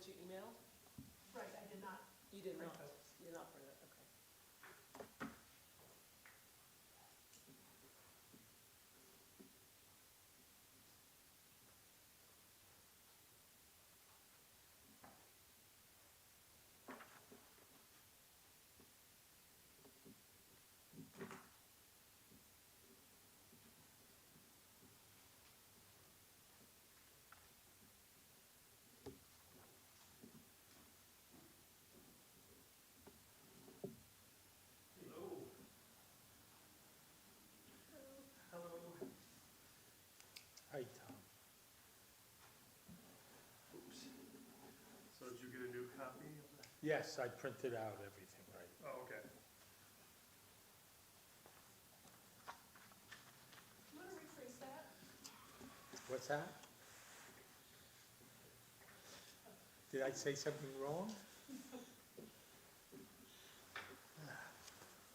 that you emailed? Right, I did not. You did not? Print those. You did not print it, okay. Hello. Hello. Hi, Tom. Oops. So did you get a new copy of that? Yes, I printed out everything, right. Oh, okay. You want to rephrase that? What's that? Did I say something wrong?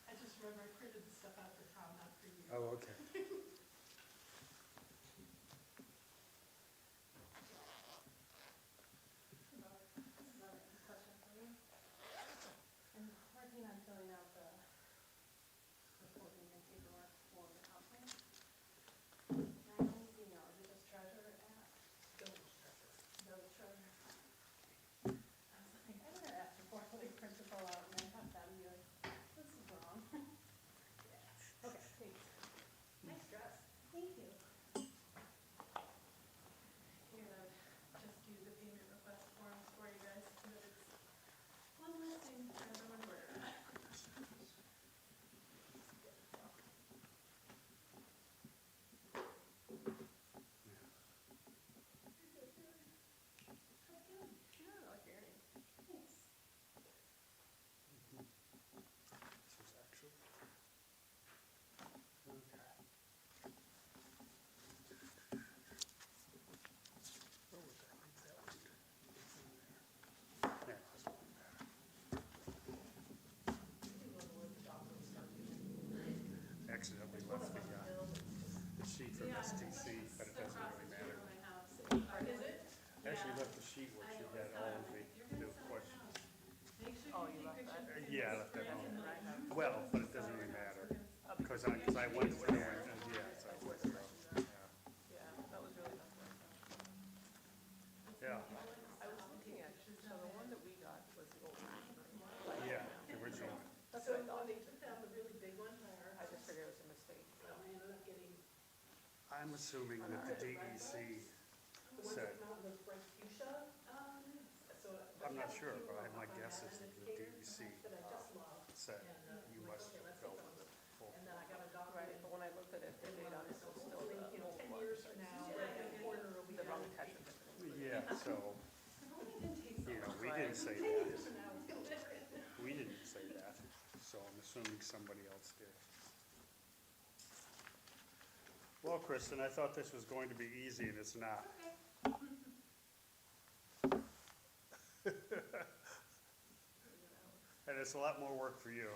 I just remember I printed the stuff out for Tom, not for you. Oh, okay. This is a question for you. I'm working on filling out the reporting and paperwork for the conference. And I don't email, is it just treasurer at? Village treasurer. I was like, I never asked for quarterly principal out, and I have that, and be like, this is wrong. Okay, thanks. Nice dress. Thank you. Here, I'll just do the payment request forms for you guys, so that it's one less thing for everyone to worry about. How's it going? Good, I like your earrings. Thanks. This is actually. Okay. Oh, what the heck is that one? It's in there. Yeah, this one there. Accidentally left the sheet from STC, but it doesn't really matter. Is it? Actually left the sheet where she had all of the questions. Oh, you left that? Yeah, I left that And home. I have. Well, but it doesn't really matter, because I went through and, yeah, so I went through, Yeah, that was really nice. yeah. I was looking at, so the one that we got was the old one. Yeah, the original one. That's So what I when thought. they took down the really big one, I just figured it was a mistake. I ended up getting I'm assuming that the DEC the ones said, that come out with bright fuchsia. So I'm not sure, but my guess is that the DEC that I just love. said And, you I'm like, must okay, let's go take with those. the full. And then I got a document. Right, but when I looked at it, the date on it was So still hopefully, the you know, old 10 one. years from now, the quarter will be The wrong out. attachment. Yeah, so, you know, we didn't say 10 years that. from now, it's gonna be- We didn't say that, so I'm assuming somebody else did. Well, Kristen, I thought this was going to be easy, and it's not. And it's a lot more work for you.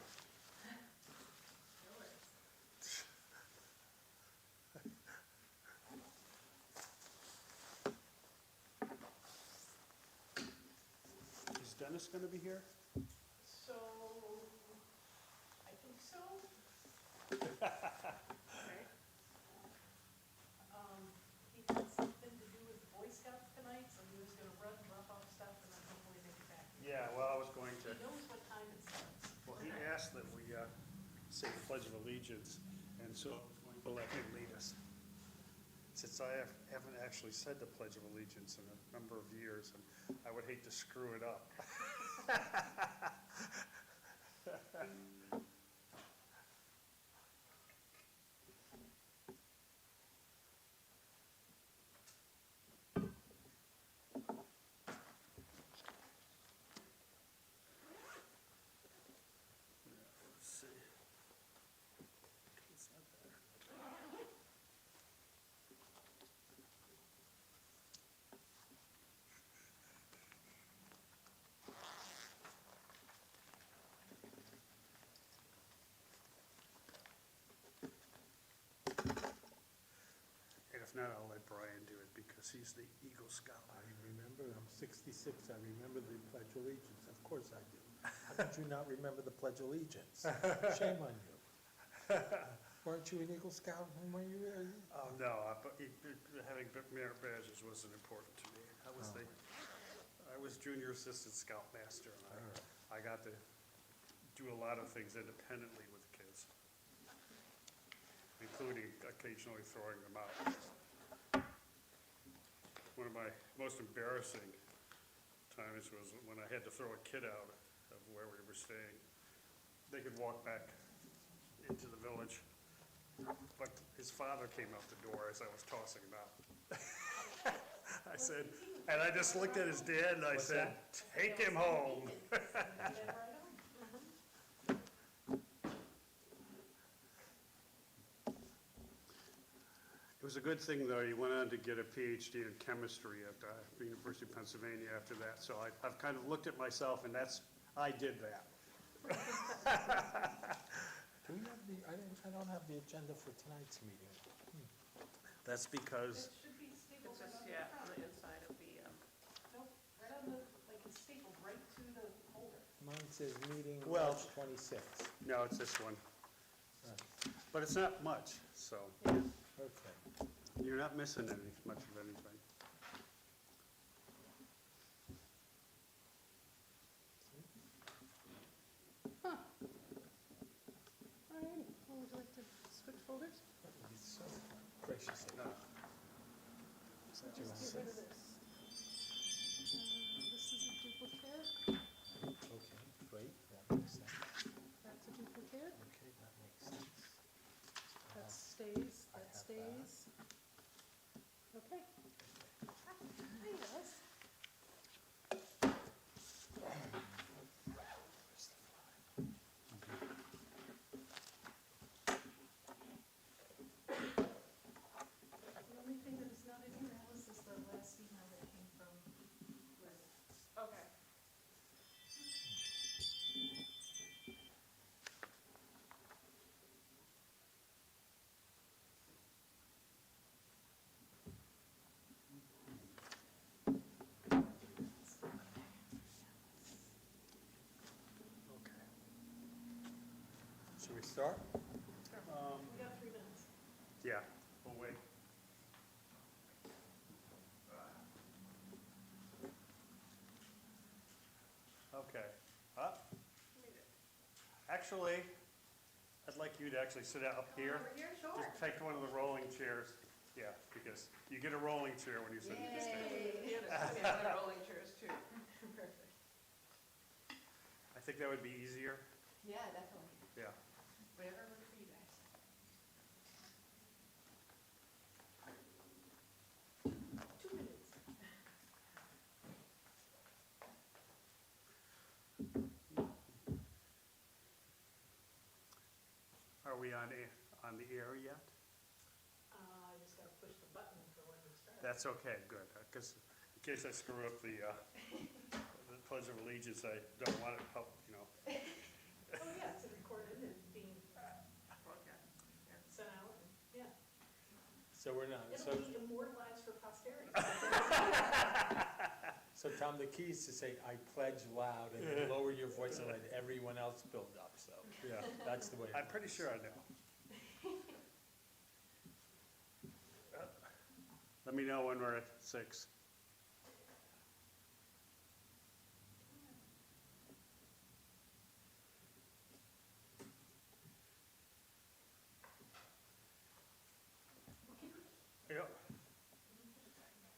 Is Dennis going to be here? So, I think so. Okay. He had something to do with the Boy Scouts tonight, so he was gonna run, drop off stuff, and then hopefully make it back. Yeah, well, I was going He to, knows what time it starts. well, he asked that we say the Pledge of Allegiance, and so I was going to let him lead us. Since I haven't actually said the Pledge of Allegiance in a number of years, and I would hate to screw it up. Let's see. It's not there. And if not, I'll let Brian do it because because he's the Eagle Scout. I remember, I'm 66, I remember the Pledge of Allegiance, of course I do. How could you not remember the Pledge of Allegiance? Shame on you. Weren't you an Eagle Scout when you were? Oh, no, but having merit badges wasn't important to me. I was junior assistant scoutmaster, and I got to do a lot of things independently with kids, including occasionally throwing them out. One of my most embarrassing times was when I had to throw a kid out of where we were staying. They could walk back into the village, but his father came out the door as I was tossing him out. I said, and I just looked at his dad and I What's said, take him home. Get right on. It was a good thing, though, he went on to get a PhD in chemistry at the University of Pennsylvania after that, so I've kind of looked at myself, and I did that. Do we have I don't have the agenda for tonight's meeting. That's because, It should be stapled It's right just, on the yeah, on front. the inside of the, Nope, right on the, like it's stapled right to the holder. Mine says meeting Well- March 26th. no, it's this one, Right, but it's not much, so okay. you're not missing much of anything. all righty, well, would you like to switch folders? That would be so gracious. No. Such a Just get rid of mess. this. This is a duplicate, Okay, great, that makes sense. that's a duplicate, Okay, that makes sense. that stays, I that have stays. Okay. Hi, guys. Where's the fly? The only thing that is not in here, Alice, is the last email that came from Liz. Okay. Okay. Should we start? We got 3 minutes. Yeah, we'll wait. Okay. Actually, I'd like you to actually sit up here. Over here, sure. Just take one of the rolling chairs. Yeah, because you get a rolling chair when you sit at this table. Yeah, the rolling chairs too. Perfect. I think that would be easier. Yeah, definitely. Yeah. Whatever works for you guys. 2 minutes. Are we on the air yet? I just gotta push the button for when we start. That's okay, good, because in case I screw up the Pledge of Allegiance, I don't want it, Oh, yeah, it's recorded and being sent out, and, yeah. So we're not, It'll be immortalized for posterity. so Tom, the key is to say, I pledge loud, and then lower your voice and let everyone else build up, so yeah. that's the way. it I'm pretty works. sure I know. Let me know when we're at 6. Yeah.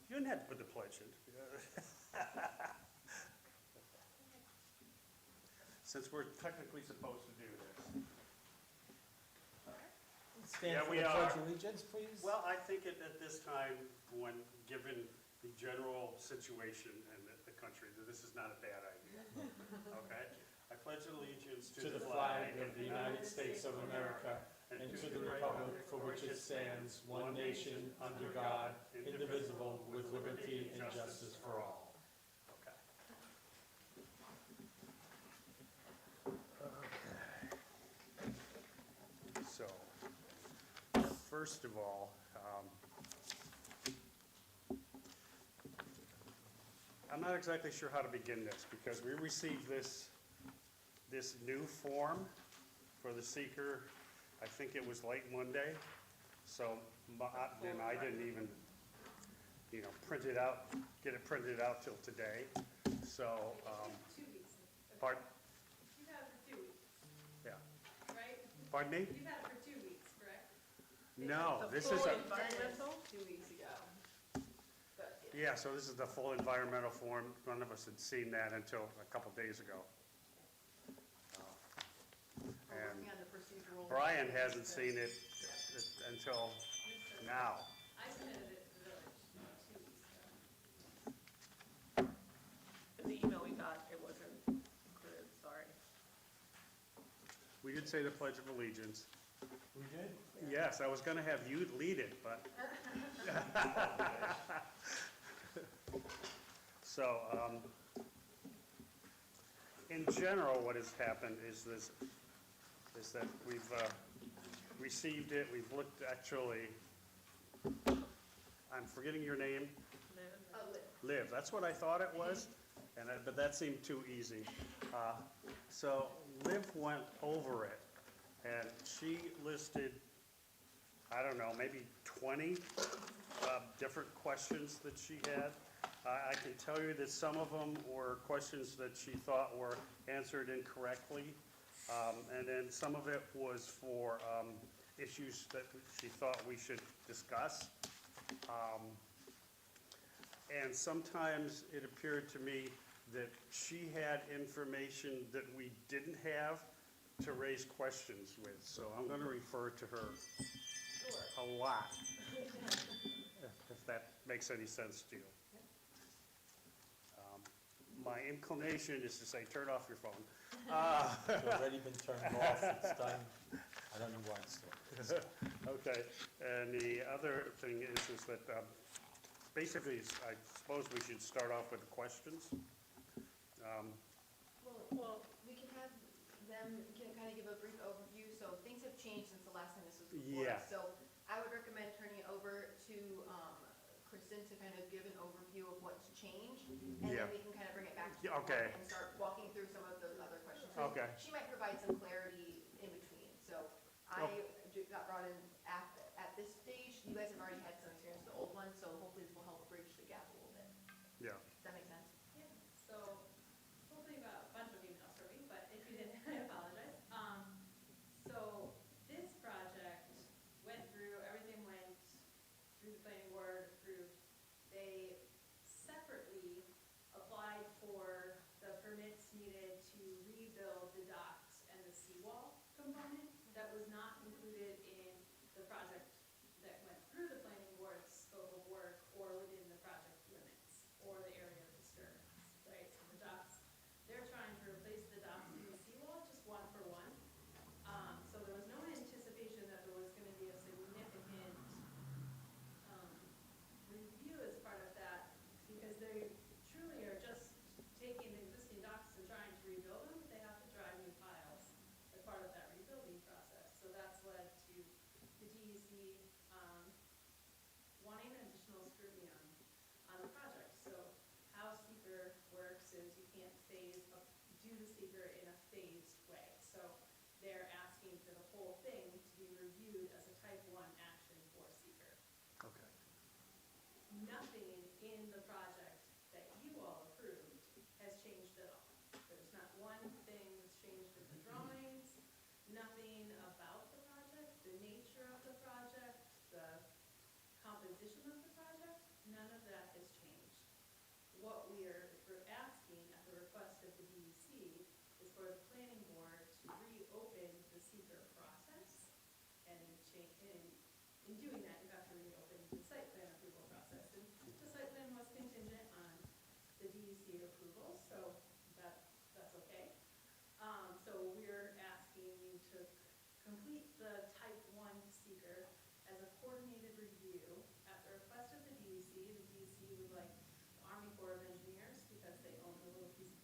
You didn't have to put the pledge in. Since we're technically supposed to do this. Stand Yeah, for we the Pledge are. of Allegiance, please. Well, I think at this time, when, given the general situation in the country, that this is not a bad idea. Okay? I pledge allegiance To the flag of the United States of America and to the republic for which it stands, one nation, under God, indivisible, with liberty and justice for all. Okay. So, first of all, I'm not exactly sure how to begin this, because we received this new form for the seeker, I think it was late Monday, so, and I didn't even, print it out, get it printed out till today, so, 2 weeks. pardon, You've had it for 2 weeks, yeah, right? pardon me? You've had it for 2 weeks, correct? No, The this full is a, environmental, 2 weeks ago. But, yeah, so this is the full environmental form, none of us had seen that until a couple days ago. we're And working on the procedural. Brian hasn't seen it until now. I submitted it to the village 2 weeks ago. In the email we got, it wasn't included, sorry. We did say the Pledge of Allegiance. We did? Yes, I was gonna have you lead it, but. So, in general, what has happened is that we've, received it, we've looked, actually, I'm forgetting your name, Liv, that's what I thought it was, but that seemed too easy. So Liv went over it, and she listed, I don't know, maybe 20 different questions that she had. I can tell you that some of them were questions that she thought were answered incorrectly, and then some of it was for issues that she thought we should discuss. And sometimes it appeared to me that she had information that we didn't have to raise questions with, so I'm going to refer to her a lot, if that makes any sense to you. My inclination is to say, turn off your phone. It's already been turned off, it's time, I don't know why it's still. Okay, and the other thing is that basically, I suppose we should start off with the questions. Well, we can have them kind of give a brief overview, so things have changed since the last time this was before. Yeah. So I would recommend turning it over to Kristen to kind of give an overview of what's changed, and Yeah. then we can kind of bring it back to Yeah, you okay. and start walking through some of those other questions. So Okay. She might provide some clarity in between, so I got brought in at this stage. You guys have already had some experience with the old one, so hopefully this will help bridge the gap a little bit. Yeah, Does that make sense? Yeah, so hopefully you got a bunch of emails from me, but if you didn't, I apologize. So this project went through, everything went through the planning board, approved. They separately applied for the permits needed to rebuild the docks and the seawall component. That was not included in the project that went through the planning board's scope of work or within the project limits or the area of disturbance, right? So the docks, they're trying to replace the docks and the seawall just one for one. So there was no anticipation that there was gonna be a significant, review as part of that, because they truly are just taking the existing docks and trying to rebuild them. They have to drive new piles as part of that rebuilding process. So that's led to the DEC, wanting additional scrutiny on the project. So how seeker works is you can't do the seeker in a phased way. So they're asking for the whole thing to be reviewed as a type 1 action for seeker. okay. Nothing in the project that you all approved has changed at all. There's not one thing that's changed in the drawings, nothing about the project, the nature of the project, the composition of the project, none of that has changed. What we're asking at the request of the DEC is for the planning board to reopen the seeker process. And in doing that, you have to reopen the site plan approval process. And the site plan was contingent on the DEC approval, so that's okay. So we're asking you to complete the type 1 seeker as a coordinated review at the request of the DEC. The DEC would like the Army Corps of Engineers, because they own a little piece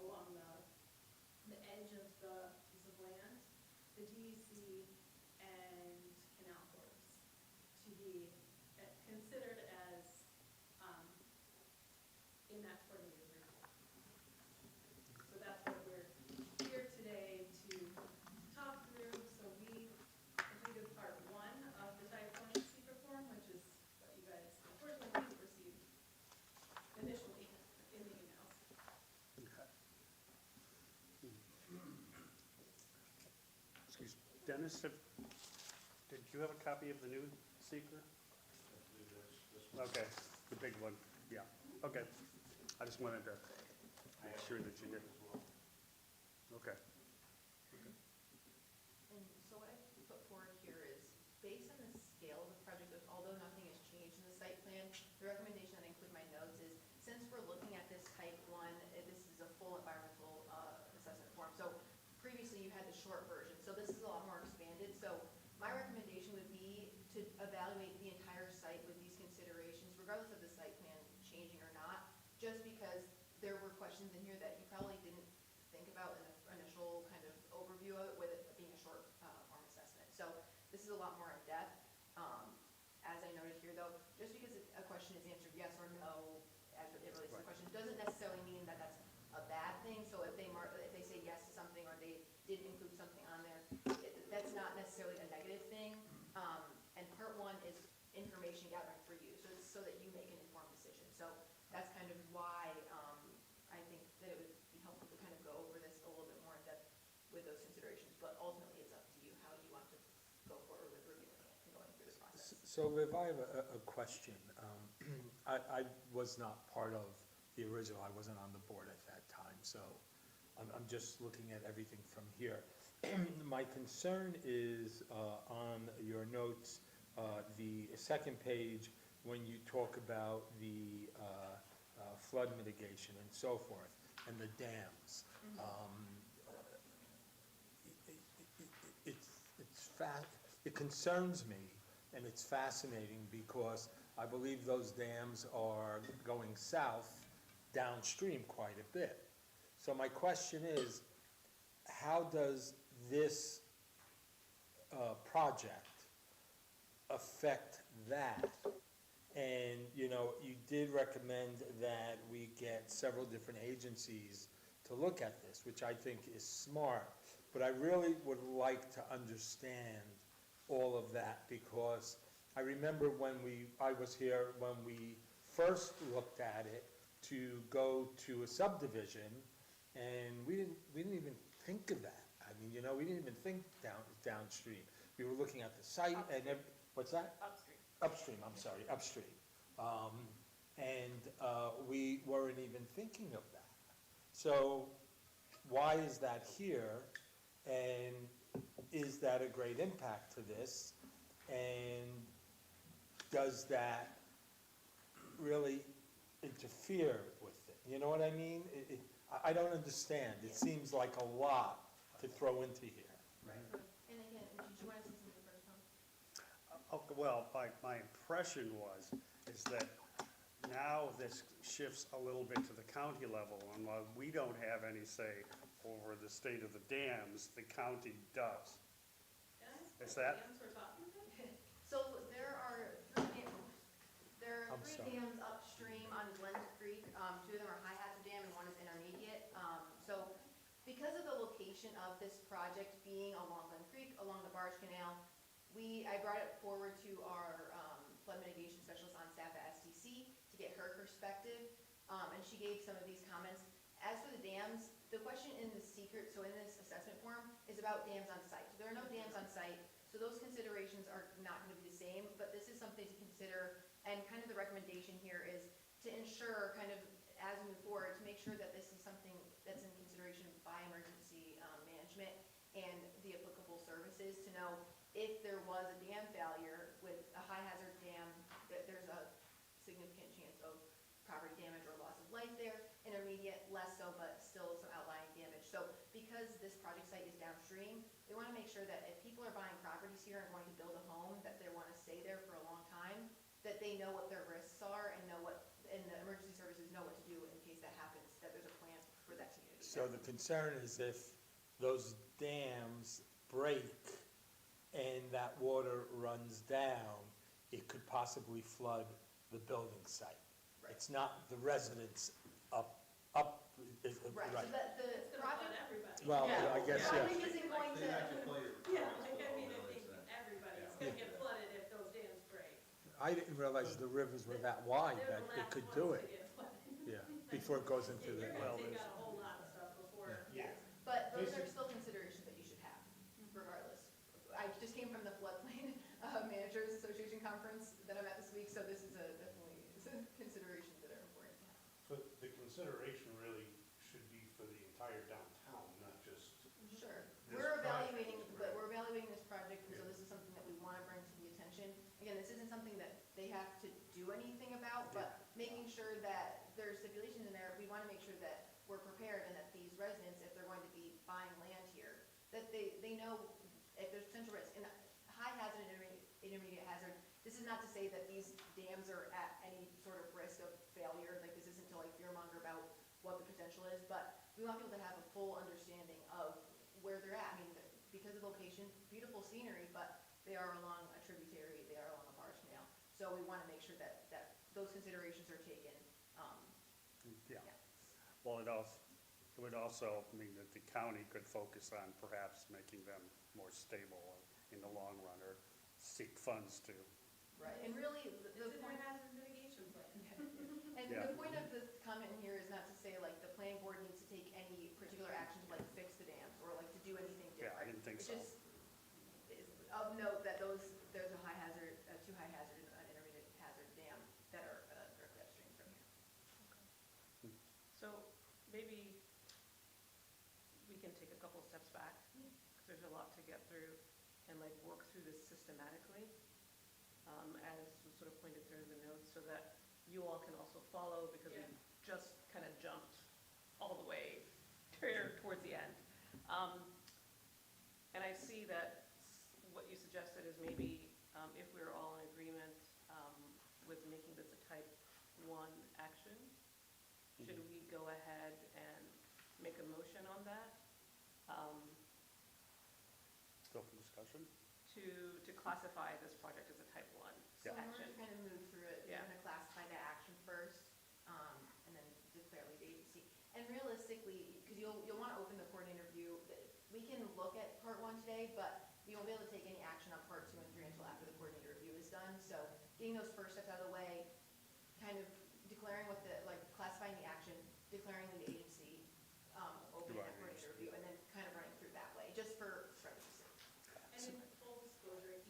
along the edge of the piece of land, the DEC and Canal Corps to be considered as in that coordinated Dennis, did you have a copy of the new seeker? Okay, the big one, yeah, okay. I just wanted to make sure that you did. Okay. And so what I put forward here is, based on the scale of the project, although nothing has changed in the site plan, the recommendation that I include in my notes is, since we're looking at this type 1, this is a full environmental assessment form. So previously you had the short version, so this is a lot more expanded. So my recommendation would be to evaluate the entire site with these considerations, regardless of the site plan changing or not, just because there were questions in here that you probably didn't think about in the initial kind of overview of it, with it being a short form assessment. So this is a lot more in depth. As I noted here though, just because a question is answered yes or no, as it relates to the question, doesn't necessarily mean that that's a bad thing. So if they say yes to something, or they didn't include something on there, that's not necessarily a negative thing. And part 1 is information gathering for you, so it's so that you make an informed decision. So that's kind of why I think that it would be helpful to kind of go over this a little bit more in depth with those considerations. But ultimately, it's up to you how you want to go forward with reviewing it and going through the process. So Liv, I have a question. I was not part of the original, I wasn't on the board at that time, so I'm just looking at everything from here. My concern is on your notes, the second page, when you talk about the flood mitigation and so forth, and the dams. It concerns me, and it's fascinating, because I believe those dams are going south downstream quite a bit. So my question is, how does this project affect that? And, you know, you did recommend that we get several different agencies to look at this, which I think is smart. But I really would like to understand all of that, because I remember when I was here when we first looked at it to go to a subdivision, and we didn't even think of that. I mean, you know, we didn't even think downstream. We were looking at the site and what's that? Upstream. Upstream, I'm sorry, upstream. We weren't even thinking of that. So why is that here? And is that a great impact to this? And does that really interfere with it? You know what I mean? I don't understand. It seems like a lot to throw into here. And again, did you want to say something first, Tom? Okay, well, my impression is that now this shifts a little bit to the county level, and while we don't have any say over the state of the dams, the county does. Is that? Dams we're talking about? So there are I'm three sorry. dams upstream on Glen Creek. 2 of them are High Hazard Dam and 1 is intermediate. So because of the location of this project being along Glen Creek, along the Barge Canal, I brought it forward to our flood mitigation specialist on staff at SDC to get her perspective, and she gave some of these comments. As for the dams, the question in the secret, so in this assessment form, is about dams on site. So there are no dams on site, so those considerations are not going to be the same, but this is something to consider, and kind of the recommendation here is to ensure, kind of as we move forward, to make sure that this is something that's in consideration by emergency management and the applicable services, to know if there was a dam failure with a high hazard dam, that there's a significant chance of property damage or loss of life there. Intermediate, less so, but still some outlying damage. So because this project site is downstream, they want to make sure that if people are buying properties here and wanting to build a home, that they want to stay there for a long time, that they know what their risks are and and the emergency services know what to do in case that happens, that there's a plan for that community. So the concern is if those dams break and that water runs down, it could possibly flood the building site. Right. It's not the residents up, Right, right. so the It's gonna flood project, everybody. Well, Yeah. I guess, the yeah. project isn't going to, Yeah, like, I mean, I think everybody's gonna get flooded if those dams break. I didn't realize the rivers were that wide, They're that the it last could ones do to it, get flooded. yeah, before it goes into the, You're Well, gonna take there's- out a whole lot of stuff before. yes, but those are still considerations that you should have, regardless consideration really should be for the entire downtown, not just, Sure. This We're project, evaluating, but right. we're evaluating this project, and so Yeah. this is something that we want to bring to the attention. Again, this isn't something that they have to do anything about, but making sure that there's stipulations in there, we want to make sure that we're prepared and that these residents, if they're going to be buying land here, that they know if there's potential risk. And high hazard and intermediate hazard, this is not to say that these dams are at any sort of risk of failure, like this isn't to like fearmonger about what the potential is, but we want people to have a full understanding of where they're at. I mean, because of location, beautiful scenery, but they are along a tributary, they are along a barge canal. So we want to make sure that those considerations are taken. Yeah. Yeah. Well, it would also mean that the county could focus on perhaps making them more stable in the long run, or seek funds to. Right. And really, It's the in point. their hazard mitigation plan. And Yeah. the point of the comment in here is not to say like the planning board needs to take any particular action to like fix the dams or like to do anything Yeah, different. I didn't think It's so. just is of note that there's a high hazard, a too high hazard and an intermediate hazard dam that are directly upstream from here. So maybe we can take a couple steps back, because there's a lot to get through, and like work through this systematically, as was sort of pointed through in the notes, so that you all can also follow, because we Yeah. just kind of jumped all the way towards the end. And I see that what you suggested is maybe, if we're all in agreement with making this a type 1 action, should we go ahead and make a motion on that? Still for discussion? Mm-hmm. To classify this project as a type 1 So in order action? to kind of move through it, we're Yeah. gonna classify that action first, and then declare lead agency. And realistically, because you'll want to open the coordinator review, we can look at part 1 today, but we won't be able to take any action on part 2 and 3 until after the coordinator review is done. So getting those first steps out of the way, kind of declaring what the, like classifying the action, declaring lead agency, opening that Right. coordinator review, and then kind of running through that way, just for reference sake. And in full disclosure,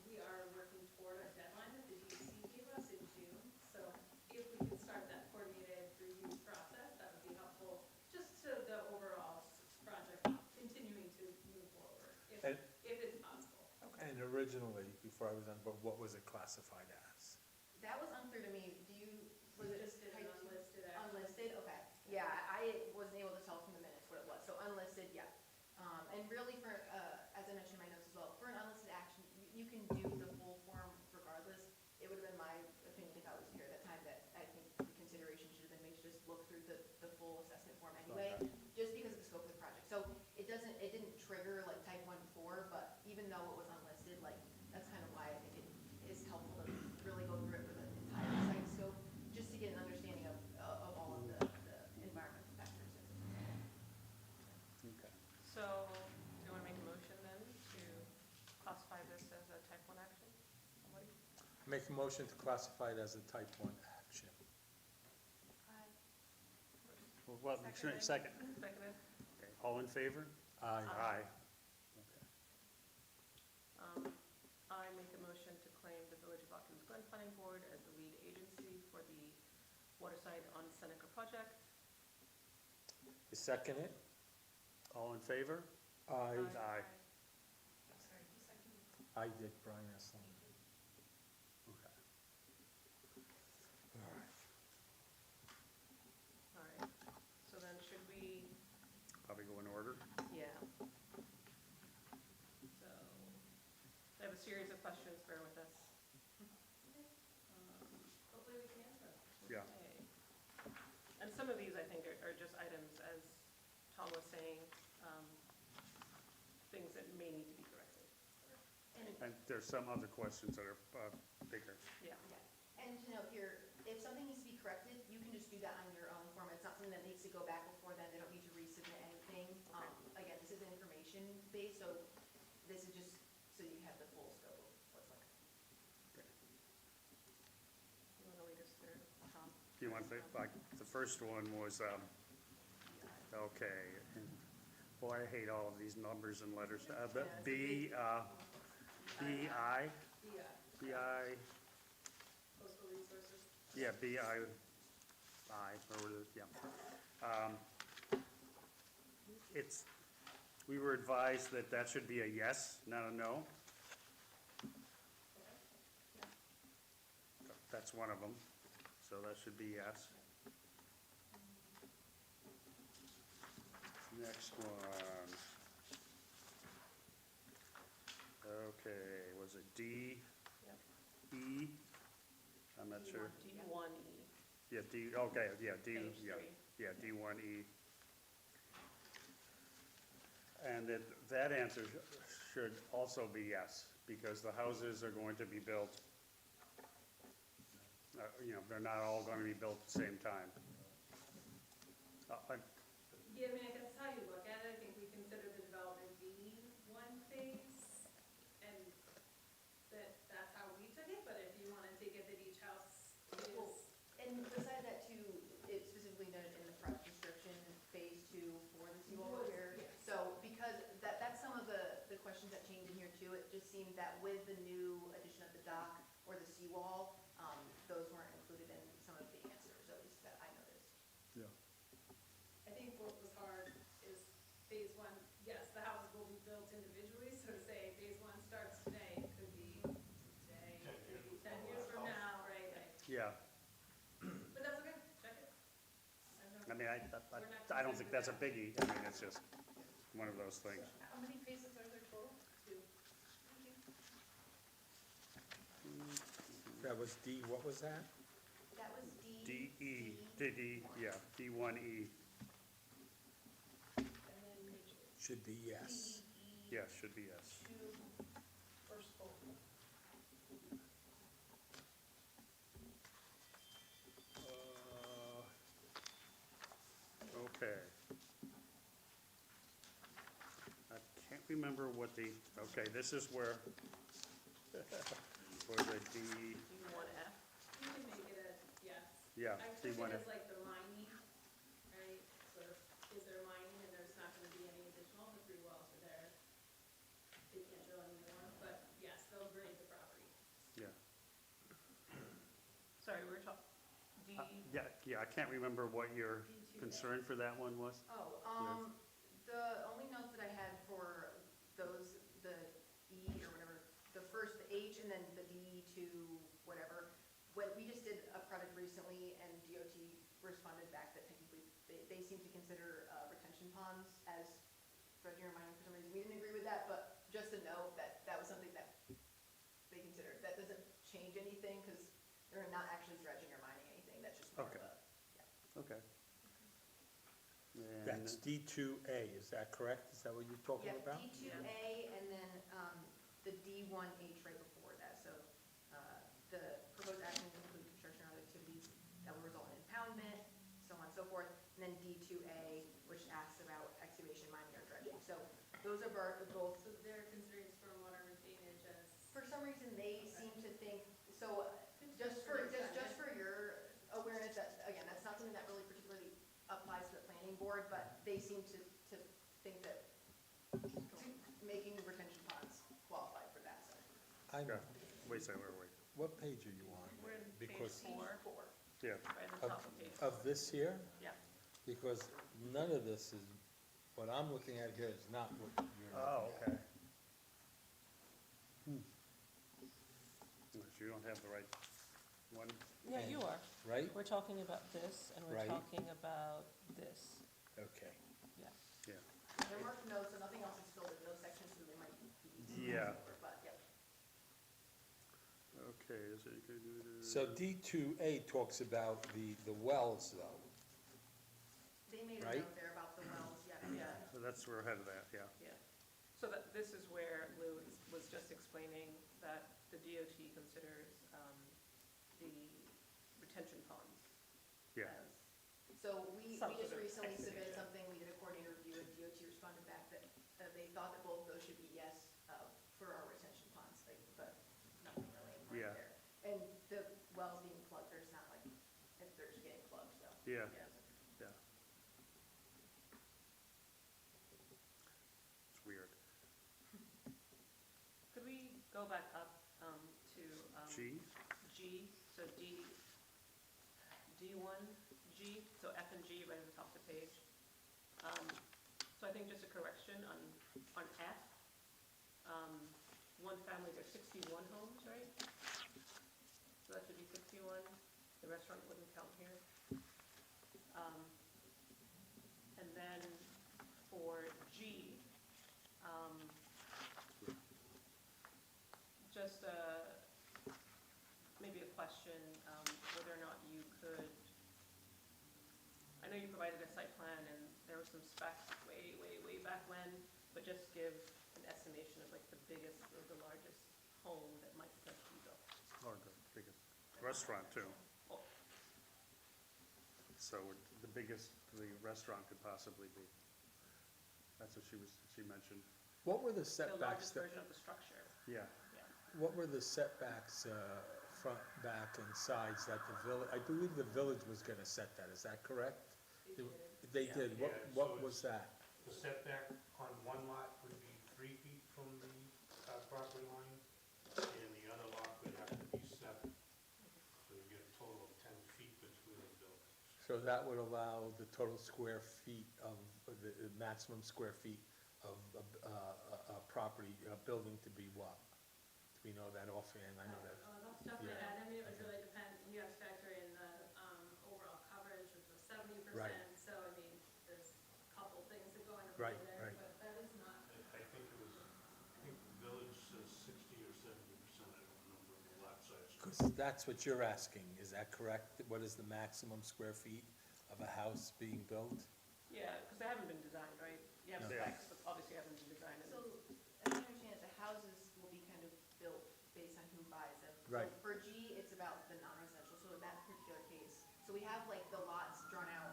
we are working toward a deadline that the DEC gave us in June. So if we could start that coordinated review process, that would be helpful just to the overall project continuing to move forward, And- if it's possible. Okay. And originally, before I was on, but what was it classified as? That was unclear to me. Was it Just did an type 2? unlisted action. Unlisted, okay. Yeah, I wasn't able to tell from the minutes what it was, so unlisted, yeah. And really for, as I mentioned in my notes as well, for an unlisted action, you can do the full form regardless. It would have been my opinion if I was here at that time that I think the consideration should have been made to just look through the full assessment form anyway, Okay. just because of the scope of the project. So it didn't trigger like type 1 before, but even though it was unlisted, like, that's kind of why I think it is helpful to really go through it for the entire site scope, just to get an understanding of all of the environmental factors. Okay. So, do you want to make a motion then to classify this as a type 1 action? Somebody? Make a motion to classify it as a type 1 action. Well, Seconded. second. Seconded. Okay. All in favor? Aye. Aye. Okay. I make a motion to claim the Village of Watkins Glen Planning Board as the lead agency for the Waterside on Seneca project. You second it? All in favor? Aye. Aye. Sorry, who seconded? I did, Brian Esselman. Okay. All right. All right, so then should we, Probably go in order. yeah. So, I have a series of questions, bear with us. Hopefully we can answer them. Yeah. Okay. And some of these, I think, are just items, as Tom was saying, things that may need to be corrected. And there's some other questions that are bigger. Yeah. Yeah. And to note here, if something needs to be corrected, you can just do that on your own form. It's not something that needs to go back before then. They don't need to resubmit anything. Again, this is information based, so this is just so you have the full scope of what's like. You want to lead us through, Tom? Do you want to, like, the first one was, okay, and boy, I hate all of these numbers and letters. But The, BI, coastal resources. yeah, BI or, yeah. It's, we were advised that that should be a yes, not a no. That's one of them, so that should be yes. Next one. Okay, was it D, Yep. E? I'm not sure. D1E, Yeah, D, okay, yeah, D, page yeah, 3. yeah, D1E. And that answer should also be yes, because the houses are going to be built, they're not all going to be built at the same time. Yeah, I mean, I guess how you look at it, I think we consider the development be one phase, and that's how we took it, but if you wanna take it that each house Well, is. and besides that too, it specifically noted in the project description, phase 2 for the seawall Was- repair. yes. So because that's some of the questions that changed in here too, it just seemed that with the new addition of the dock or the seawall, those weren't included in some of the answers, at least that I noticed. Yeah. I think what was hard is phase 1, yes, the houses will be built individually, so to say, phase 1 starts today, it could be today, 10 it years could be 10 before years that from house. now, right? Yeah, But that's okay, check it. I mean, I don't think that's a biggie, I mean, it's just one of those things. How many phases are there total? 2. That was D, what was that? That was D, E, yeah, D1E, And then Should be yes. yeah, should be yes. 2, first full. Okay. I can't remember what the, okay, this is where, for the D, D1F. You can make it a yes. yeah, I took D1. it as like the mining, right? So is there mining and there's not gonna be any additional, the 3 wells are there. They can't drill anymore, but yes, they'll grade the property. Yeah. Sorry, we're talking, D, Yeah, I can't remember what your D2. concern for that one was. Oh, the only notes that I had for those, the E or whatever, the first, the H and then the D to whatever, when we just did a project recently and DOT responded back that technically they seem to consider retention ponds as dredging or mining for some reason. We didn't agree with that, but just a note that that was something that they considered. That doesn't change anything because they're not actually dredging or mining anything, that's just more of Okay. a. Okay. And- That's D2A, is that correct? Is that what you're talking about? Yeah, D2A and then the D1H right before that. So the proposed actions include construction or other activities that will result in impoundment, so on and so forth. And then D2A, which asks about excavation, mining, or dredging. So those are both. So they're considering stormwater retainage as. For some reason, they seem to think, so just for your awareness, that, again, that's not something that really particularly applies to the planning board, but they seem to think that making retention ponds qualified for that, so. I know. Wait a second, wait. What page are you on? we're in page Because 4, Yeah, right at the of, top of page. of this here? Yeah. Because none of this is, what I'm looking at here is not what you're oh, looking at. okay. You don't have the right one? Yeah, you are. Right? We're talking about this, and we're Right. talking about this, Okay. yeah. Yeah. There weren't notes, so nothing else is filled in those sections, so they might be. Yeah. over, But, yeah. Okay, is it good? So D2A talks about the wells though. They made a Right. note there about the wells, yeah. Yeah. So that's, we're ahead of that, yeah. Yeah, so that, this is where Lou was just explaining that the DOT considers the retention ponds Yeah. as, So we Some just sort of recently submitted excavation. something, we did a coordinator review, and DOT responded back that they thought that both of those should be yes for our retention ponds, like, but nothing really in Yeah. there. And the wells being plugged, there's not like, if they're just getting plugged, so. Yeah, yeah. yeah. It's weird. Could we go back up to G? G, so D1, G, G, so F and G right at the top of the page. So I think just a correction on F. One family, there's 61 homes, right? So that should be 61. The restaurant wouldn't count here. And then for G, just maybe a question, whether or not you could, I know you provided a site plan and there were some specs way back when, but just give an estimation of like the biggest or the largest home that might potentially be built. Or the biggest restaurant too. Oh, So the biggest the restaurant could possibly be. That's what she mentioned. What were the the setbacks, largest version of the structure, Yeah. yeah. what were the setbacks, front, back, and sides that the village, I believe the village was gonna set that, is that correct? They did, Yeah, what so was that? The setback on one lot would be 3 feet from the property line, and the other lot would have to be 7. So you get a total of 10 feet between the buildings. So that would allow the total square feet of, the maximum square feet of a property, a building to be what? Do we know that offhand? I know that. That's tough to Yeah. add, I mean, it would really depend, you have to factor in the, overall coverage, which was 70%. Right. So, I mean, there's a couple things that go into Right, play there, right. but that is not, I think the village says 60 or 70%, I don't remember the lot size. Because that's what you're asking, is that correct? What is the maximum square feet of a house being built? Yeah, because they haven't been designed, right? You have No. specs, but obviously haven't been designed. and So, it's- as I understand it, the houses will be kind of built based on who buys them. Right. So for G, it's about the non-residential, so in that particular case, so we have like the lots drawn out,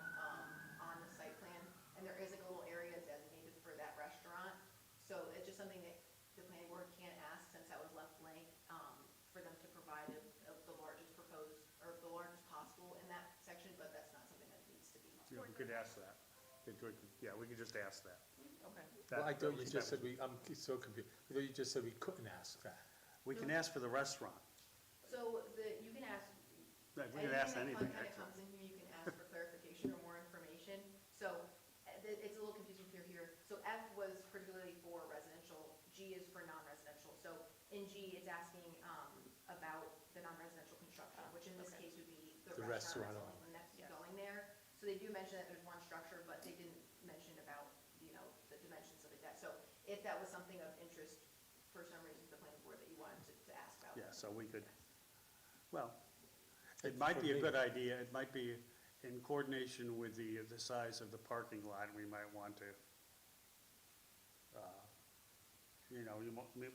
on the site plan, and there is like a little area designated for that restaurant. So it's just something that the planning board can ask, since that was left blank, for them to provide of the largest proposed, or the largest possible in that section, but that's not something that needs to be. Yeah, we could ask that. Yeah, we could just ask that. Okay. Well, I That- thought you that just said was- I'm so confused. I thought you just said we couldn't ask that. We can ask for the restaurant. So you can ask. Right, we can ask anything, Kind of actually. comes in here, you can ask for clarification or more information. So it's a little confusing here. So F was particularly for residential, G is for non-residential. So in G, it's asking about the non-residential construction, which in this Okay. case would be The the restaurant restaurant only. that's next Yes. going there. So they do mention that there's one structure, but they didn't mention about, the dimensions, stuff like that. So if that was something of interest for some reason to the planning board that you wanted to ask about. Yeah, so we could, well, it might be a good idea. It might be in coordination with the size of the parking lot, we might want to,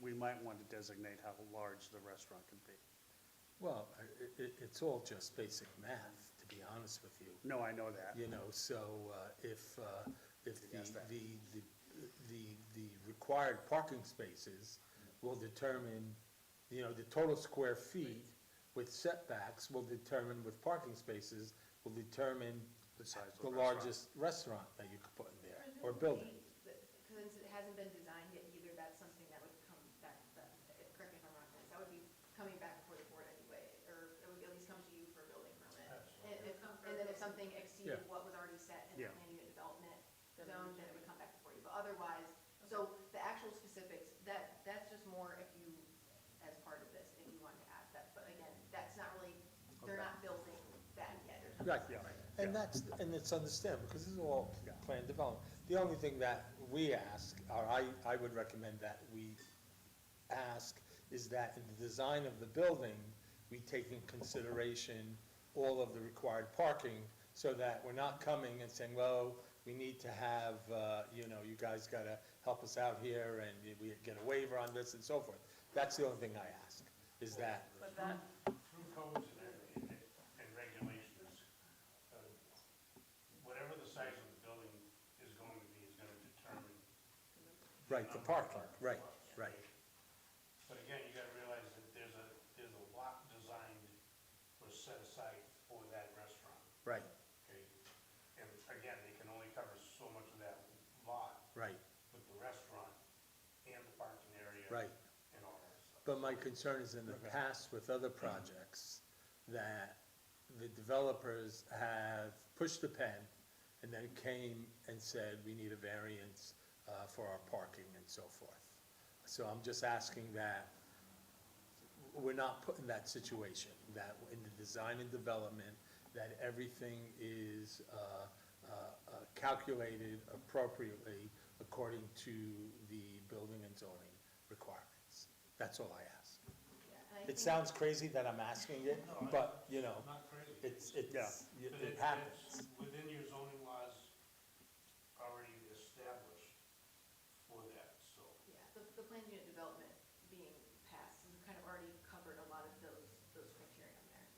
we might want to designate how large the restaurant can be. Well, it's all just basic math, to be honest with you. No, I know that. So if Yes, that. the required parking spaces will determine, the total square feet with setbacks will determine, with parking spaces, will determine The size of the the restaurant. largest restaurant that you could put in there, or building. Since it hasn't been designed yet either, that's something that would come back, correct me if I'm wrong, Dennis, that would be coming back before the board anyway, or it would at least come to you for a building permit. And then if something exceeded Yeah. what was already set in the Yeah. plan unit development Then zone, then it would come back before you, but otherwise, so the actual specifics, that's just more if you, as part of this, if you wanted to add that, but again, that's not really, they're Okay. not building that yet, there's Right, Yeah. and Yeah. and it's understandable, because this is all Yeah. planned development. The only thing that we ask, or I would recommend that we ask, is that in the design of the building, we take in consideration all of the required parking, so that we're not coming and saying, well, we need to have, you guys gotta help us out here, and we get a waiver on this and so forth. That's the only thing I ask, is that, But that, Through codes and regulations, whatever the size of the building is going to be is going to determine. right, the parking, right, right. But again, you gotta realize that there's a lot designed or set aside for that restaurant, Right, okay? And again, they can only cover so much of that lot right, with the restaurant and the parking area. right. And all that stuff. But my concern is in the past with other projects, that the developers have pushed the pen, and then came and said, we need a variance for our parking and so forth. So I'm just asking that we're not put in that situation, that in the design and development, that everything is calculated appropriately according to the building and zoning requirements. That's all I ask. Yeah, and I It think- sounds crazy that I'm asking it, No, but, you know, Not crazy. Yeah. But it happens. it's within your zoning laws already established for that, so. Yeah, the planned unit development being passed has kind of already covered a lot of those criteria in there.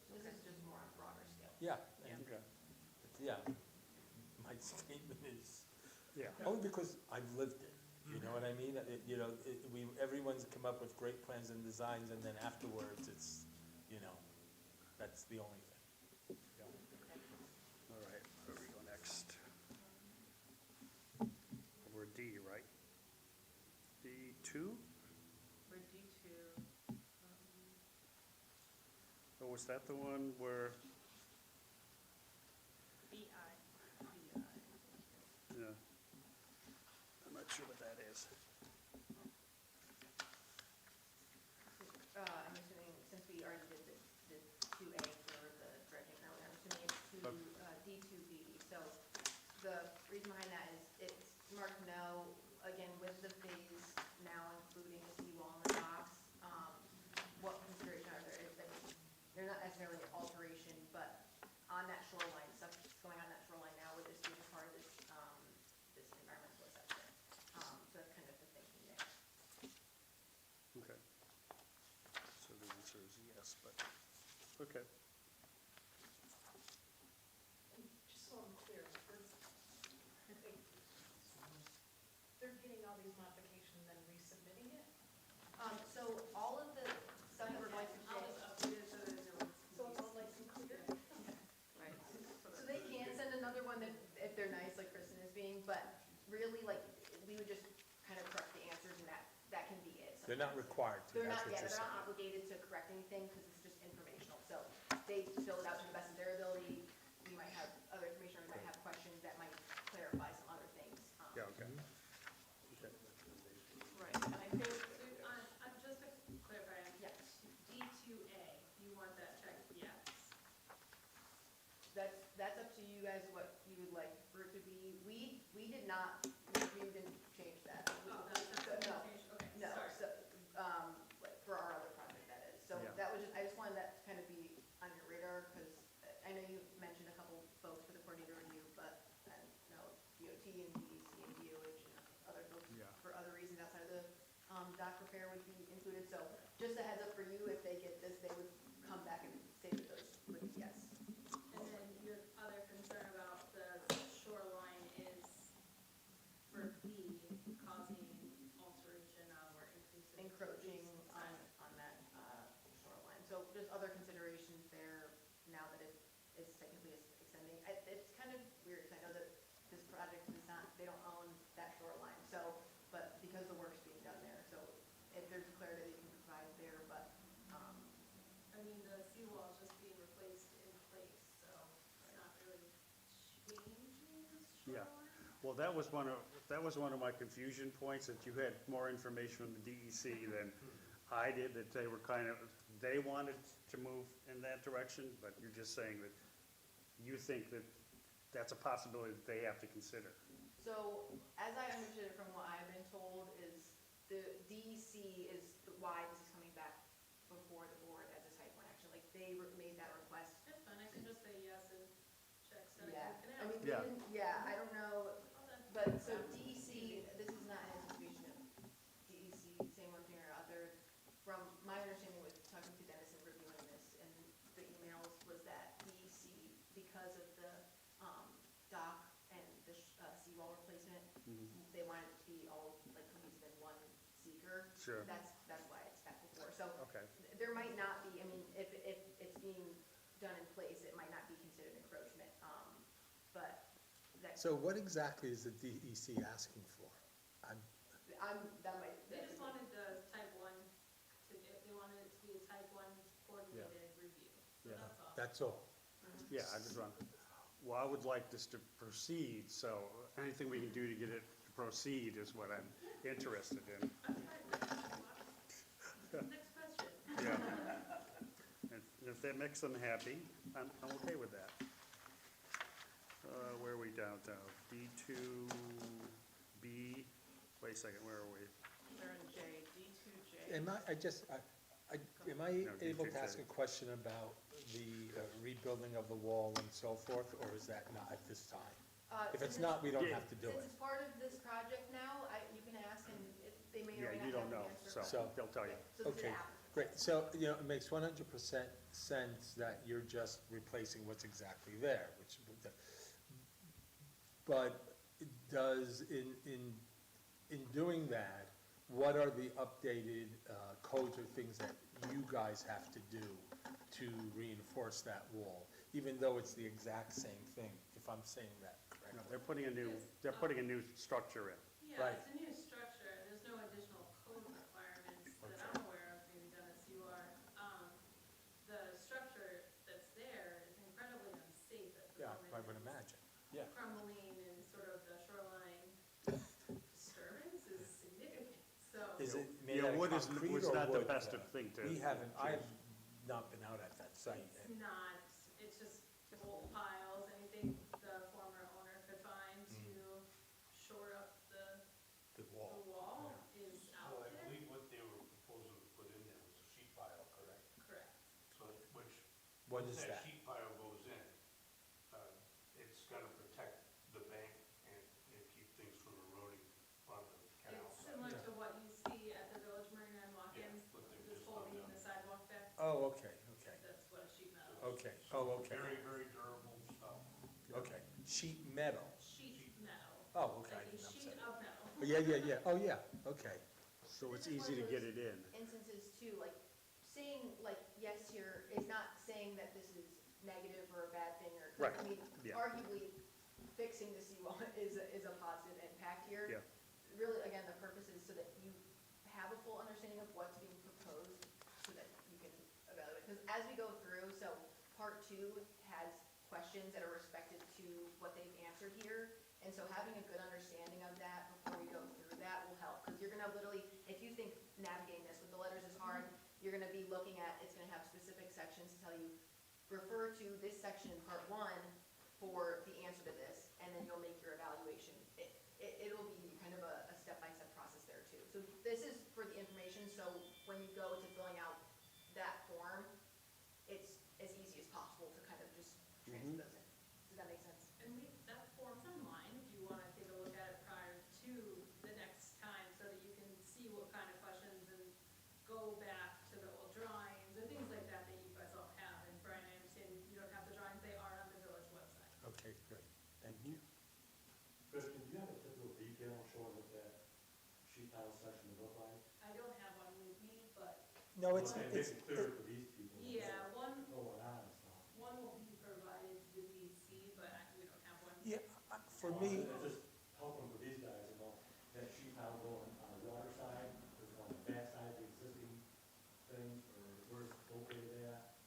So this is just more on a broader scale. Yeah, Yeah. Okay. yeah. My statement is, Yeah. only because I've lived it, you know what I mean? You know, everyone's come up with great plans and designs, and then afterwards, it's, you know, that's the only thing. Yeah. All right, where do we go next? We're D, right? D2? For D2, Oh, was that the one where, BI. yeah, I'm not sure what that is. I'm assuming, since we already did the 2A for the dredging earlier, I'm assuming it's D2B. So the reason behind that is it's marked no, again, with the phase now including the seawall and the docks. What consideration are there? They're not necessarily an alteration, but on that shoreline, stuff that's going on that shoreline now would just be a part of this, this environmental assessment. So that's kind of the thinking there. Okay. So the answer is yes, but, okay. Just so I'm clear, they're getting all these modifications and resubmitting it? So all of the stuff that we're going to I'll get, just update it so there's no. So it's all nice and clear? Right. so they can send another one if they're nice, like Kristen is being, but really, like, we would just kind of correct the answers and that can be it. They're not sometimes. required to, They're that's not, what yeah, you're they're not saying. obligated to correct anything because it's just informational. So they fill it out to the best of their ability. We might have other information, or we might have questions that might clarify some other things. Yeah, okay. Okay. Right, and I think, Just to clarify, Yeah. D2A, you want that checked yes? That's up to you guys, what you would like for it to be. We did not, we didn't change that. Oh, that's So, no, change, okay, no, sorry. so, like, for our other project, that is. So Yeah. that was just, I just wanted that to kind of be on your radar, because I know you mentioned a couple folks for the coordinator review, but I know DOT and DEC and DOH and other folks Yeah. for other reasons outside of the dock repair would be included. So just a heads up for you, if they get this, they would come back and say that those would be yes. And then your other concern about the shoreline is for B, causing alteration of or increasing. Encroaching on that shoreline. So just other considerations there now that it is technically extending. It's kind of weird, because I know that this project is not, they don't own that shoreline, so, but because the work's being done there, so if they're declared that they can provide there, but, I mean, the seawall is just being replaced in place, so it's not really changing the Yeah. shoreline. Well, that was one of my confusion points, that you had more information from the DEC than I did, that they were they wanted to move in that direction, but you're just saying that you think that that's a possibility that they have to consider. so as I understood it from what I've been told is the DEC is why this is coming back before the board as a site plan action. Like, they made that request. It's fine, I can just say yes and check Seneca Yeah, I Canal. mean, Yeah. yeah, I don't know, Okay. but so DEC, this is not an anticipation of DEC saying one thing or other. From my understanding with talking to Dennis and reviewing this and the emails was that DEC, because of the dock and the seawall replacement, they wanted it to be all like cohesive in one seeker. Sure. That's why it's back before. So Okay. there might not be, I mean, if it's being done in place, it might not be considered encroachment, but that, So what exactly is the DEC asking for? that might. They just wanted the type 1 they wanted it to be a type 1 coordinated review, so Yeah. that's all. That's all. Yeah, I just want, well, I would like this to proceed, so anything we can do to get it to proceed is what I'm interested in. Next question. Yeah. And if that makes them happy, I'm okay with that. Where are we down to? D2, B, wait a second, where are we? We're in J, D2J. Am I No, able to D2J. ask a question about the rebuilding of the wall and so forth, or is that not at this time? If it's not, we don't have to do Since it. it's part of this project now, you can ask and they may or Yeah, may you not don't have know, the answer. so So- they'll tell you. So this is Okay, applicant. great. So, it makes 100% sense that you're just replacing what's exactly there, which, but does, in doing that, what are the updated codes or things that you guys have to do to reinforce that wall? Even though it's the exact same thing, if I'm saying that No, correctly. they're putting a new structure in. Yeah, Right. it's a new structure, there's no additional code requirements that I'm aware of being done at CUR. The structure that's there is incredibly unsafe at the Yeah, moment. I would imagine. Yeah. Crumbling and sort of the shoreline disturbance is significant, so. Is it made Yeah, out of wood concrete was or not the wood? best of thing to. We haven't, I have not been out at that site. It's not, it's just old piles, anything the former owner could find to shore up the The wall. wall is out Well, I there. believe what they were proposing to put in there was a sheet pile, correct? Correct. So, which, What once is that that? sheet pile goes in, it's gonna protect the bank and keep things from eroding on the canal It's side. similar to what you see at the Village Marina and walk-ins, Yeah, what they've just just done holding now. the sidewalk there. Oh, okay, okay, That's what a sheet metal is. okay, oh, okay, Very, very durable stuff. okay. Sheet metal. Sheet metal. Oh, okay. I Like a didn't sheet understand. of metal. Oh, yeah, oh, yeah, okay. So it's This is one easy to of get those it in. Instances too, like, saying, like, yes here is not saying that this is negative or a bad thing, or, Right, I mean, yeah. arguably, fixing the seawall is a positive impact here. Yeah. Really, again, the purpose is so that you have a full understanding of what's being proposed, so that you can evaluate. Because as we go through, so part 2 has questions that are respective to what they've answered here. And so having a good understanding of that before we go through that will help. Because you're gonna literally, if you think navigating this with the letters is hard, you're gonna be looking at, it's gonna have specific sections to tell you, refer to this section in part 1 for the answer to this, and then you'll make your evaluation. It'll be kind of a step-by-step process there too. So this is for the information, so when you go to filling out that form, it's as easy as possible to kind of just transfer those in. Does that make sense? And that form's online, if you wanna take a look at it prior to the next time, so that you can see what kind of questions and go back to the old drawings and things like that that you guys all have. And Brian, I understand you don't have the drawings, they are on the village website. Okay, great, thank you. Kristen, do you have a typical detail showing what that sheet pile section would look like? I don't have one with me, but No, it's, Okay, make it clear for these people. yeah, one Going on and stuff. will be provided to the DEC, but we don't have one. yeah, for me, It's just helping for these guys, you know, that sheet pile going on the water side, is it on the back side of the existing thing, or where's it located at?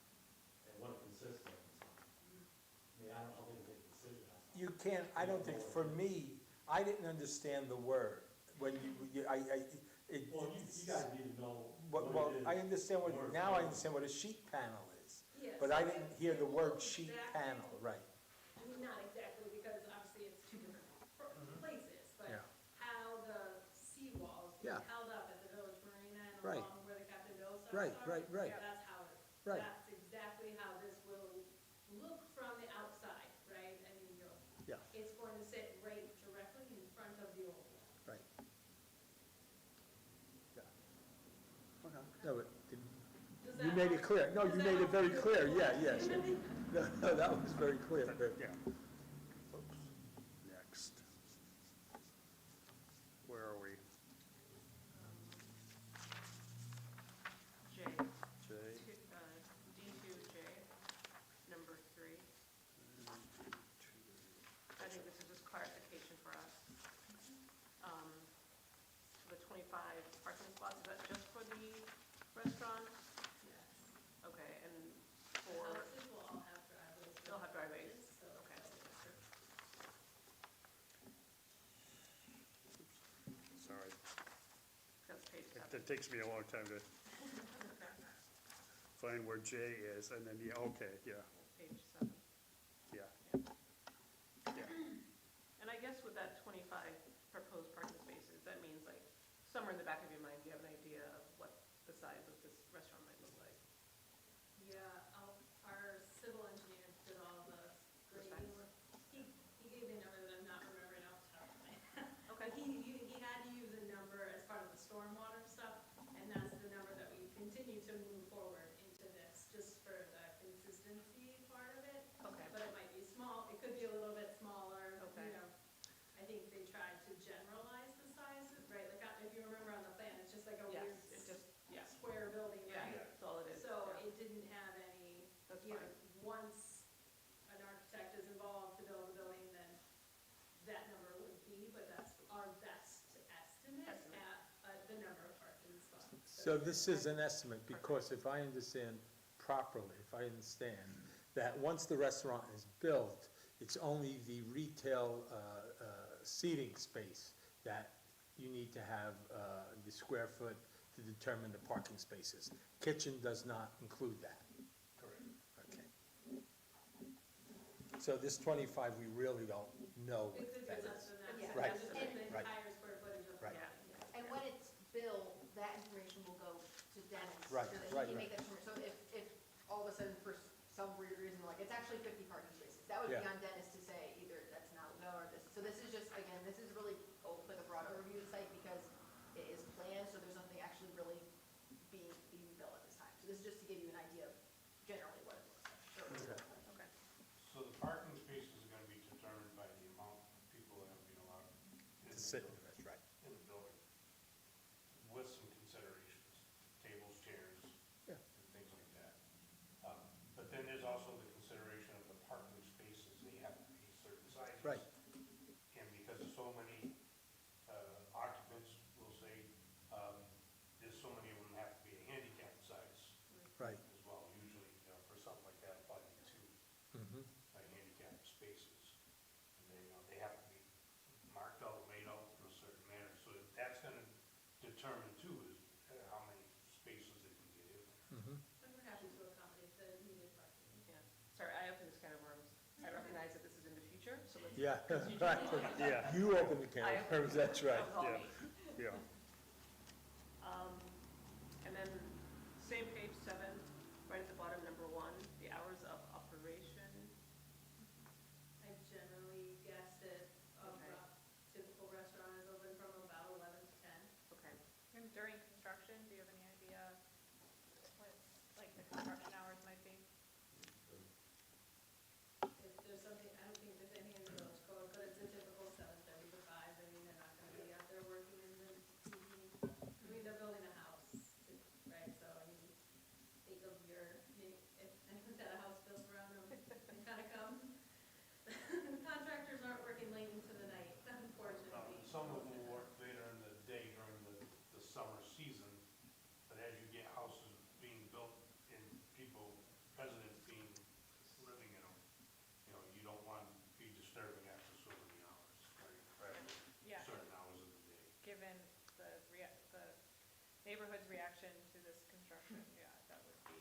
And what it consists of and stuff. I mean, I don't know if they can make a decision on something. you can't, I don't think, for me, I didn't understand the word. When it, Well, you guys need to know well, what it is. I understand what, where it's now I going. understand what a sheet panel is. Yes, But I so didn't it- hear the it word will sheet exactly- panel, right. I mean, not exactly, because obviously it's two different places, but Yeah. how the seawalls Yeah. being held up at the Village Marina and Right. along where the Captain Bill stuff Right, are. right, right. That's how it, Right. that's exactly how this will look from the outside, right? I mean, Yeah. it's going to sit right directly in front of the old wall. Right. Okay. No, but Does you that made it help? clear. No, Does you that made it help very you? clear. Yeah, yes. No, that was very clear. Yeah. Oops. Next. Where are we? J, J. D2J, number 3. I think this is just clarification for us. The 25 parking spots, is that just for the restaurant? Yes. Okay, and The for, houses will all have driveways. they'll have It takes me a long time to find where J is, and then, yeah, okay, yeah, Page 7. yeah. And I guess with that 25 proposed parking spaces, that means like, somewhere in the back of your mind, you have an idea of what the size of this restaurant might look like. Yeah, our civil engineer did all the The grading. specs? He gave me a number that I'm not remembering off the top of my head. Okay. But he had to use a number as part of the stormwater stuff, and that's the number that we continue to move forward into this, just for the consistency part of it. Okay. But it might be small, it could be a little bit smaller, Okay. you know. I think they tried to generalize the sizes, right? Like, if you remember on the plan, it's just like a Yes, weird it just, yeah, square building, yeah, right? that's all it is. So yeah. it didn't have any, That's you know, fine. once an architect is involved to build a building, then that number would be, but that's our best estimate Estimate. at the number of parking spots. So this is an estimate, because if I understand properly, if I understand, that once the restaurant is built, it's only the retail seating space that you need to have the square foot to determine the parking spaces. Kitchen does not include that. Correct. Okay. So this 25, we really don't know what It's that less is. than that, Yeah. so Right. that's just like the Right. entire square footage of the Right. building. yeah. And when it's built, that information will go to Dennis. Right, So that right, he can right. make that determination. So if all of a sudden for some weird reason, like, it's actually 50 parking spaces, that would be Yeah. on Dennis to say either that's not no or this. So this is just, again, this is really like a broad overview of the site because it is planned, so there's nothing actually really being built at this time. So this is just to give you an idea of generally what it looks like. Okay. Okay. So the parking spaces are gonna be determined by the amount of people that are being allowed in To the sit, building. that's right. In the building, with some considerations, tables, chairs, Yeah. and things like that. But then there's also the consideration of the parking spaces, they have to be certain sizes. Right. And because of so many occupants, we'll say, there's so many of them have to be a handicap size Right. as well. Usually, for something like that, probably two Mhm. handicap spaces. And they have to be marked out, laid out in a certain manner. So that's gonna determine too, is how many spaces they can get in. Mhm. And we're happy to accommodate the needed parking. Yeah. Sorry, I opened this can of worms. I recognize that this is in the future, so let's. Yeah, let's use right. it. Yeah, You open the can I of worms, that's right. Don't call Yeah. me. yeah. And then, same page 7, right at the bottom, number 1, the hours of operation. I generally guess that a Okay. rough typical restaurant is open from about 11 to 10. Okay. And during construction, do you have any idea what, like, the construction hours might be? If there's something, I don't think there's any in the village code, but it's a typical 7:30 to 5. I mean, they're not gonna be out there working in the evening. I mean, they're building a house, right? So, I mean, think of if anyone's had a house built around them, they kinda come. Contractors aren't working late into the night, unfortunately. Some of them will work later in the day during the summer season, but as you get houses being built and people, residents living in them, you don't want to be disturbing after so many hours, right? Yeah, Certain hours of the day. given the neighborhood's reaction to this construction, yeah, that would be.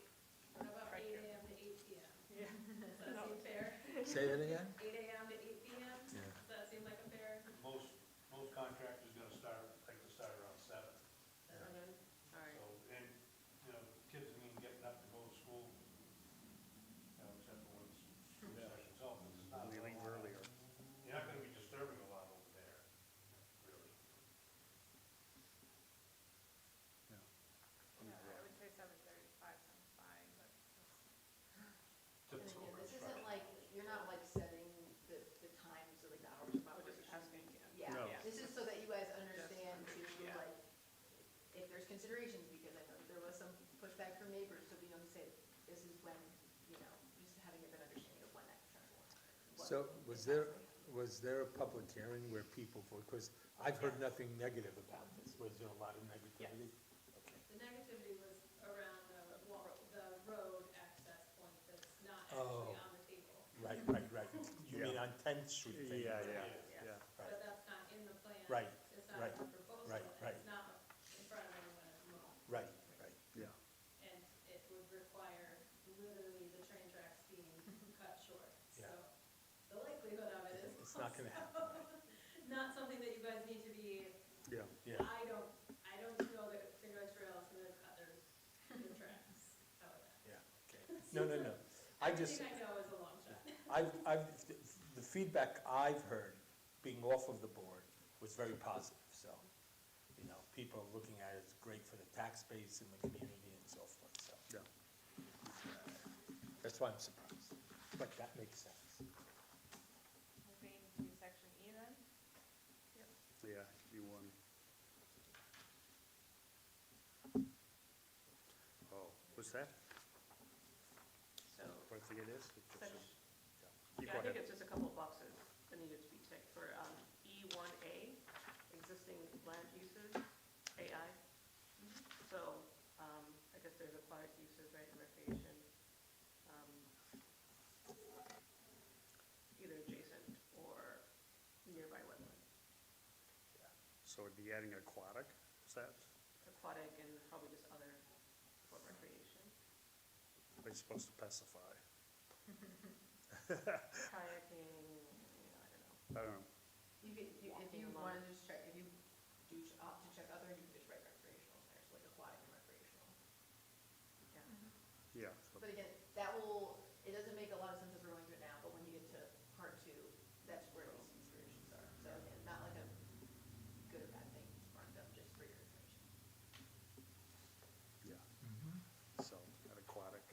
What about Right 8 here. AM to 8 PM? Yeah. Does that seem fair? Say that again? 8 AM to 8 PM? Yeah. Does that seem like a fair? Most contractors gonna like to start around 7. And then, all right. So, and, kids, getting up to go to school, except for when school Yeah. session's open, it's not. We a leave lot. earlier. You're not gonna be disturbing a lot over there, really. Yeah, I would say 7:30 to 5 sounds fine, but And again, this isn't like, you're not like setting the times or like the hours of We're operation. just asking, Yeah, No. this is so that you guys understand too, yeah. like, if there's considerations, because I know there was some pushback from neighbors, so being able to say, this is when, just having a good understanding of when that construction will happen. what So is was happening. there a public hearing where people, because I've heard nothing negative about this, was there a lot of negativity? Okay. The negativity was around the road access point that's not Oh. actually on the table. Right. You Yeah. mean on 10th Street? thing? Yeah, Yes. yeah. But that's not in the plan. Right, It's not right, in the proposal, right, and right. it's not in front of anyone not gonna happen. Not something that you guys need to be, Yeah. Yeah. I don't know that Finger Lakes Trail is gonna cut their tracks. How about that? Yeah, okay. No, no, no. I just, Everything I know is a long shot. the feedback I've heard, being off of the board, was very positive, so, you know, people are looking at it as great for the tax base in the community and so forth, so. Yeah. That's why I'm surprised, but that makes sense. Moving to section E then? Yeah, you won. Oh, what's that? So, What I think it is? It just section, says- You yeah, go I think ahead. it's just a couple of boxes that needed to be ticked for E1A, existing land uses, AI. So, I guess there's aquatic uses, right, and recreation. Either adjacent or nearby wetland. So it'd be adding aquatic, is that, Aquatic and probably just other for recreation. are you supposed to specify? Kayaking, I don't know. I don't know. You could, if Walking you along. wanted to just check, if you do opt to check other, you could just write recreational in there, so like aquatic and recreational. Yeah. Yeah. so- But again, that will, it doesn't make a lot of sense as we're going through it now, but when you get to part two, that's where these considerations are. So again, not like a good or bad thing, just marked up just for your information. Yeah, so, an aquatic.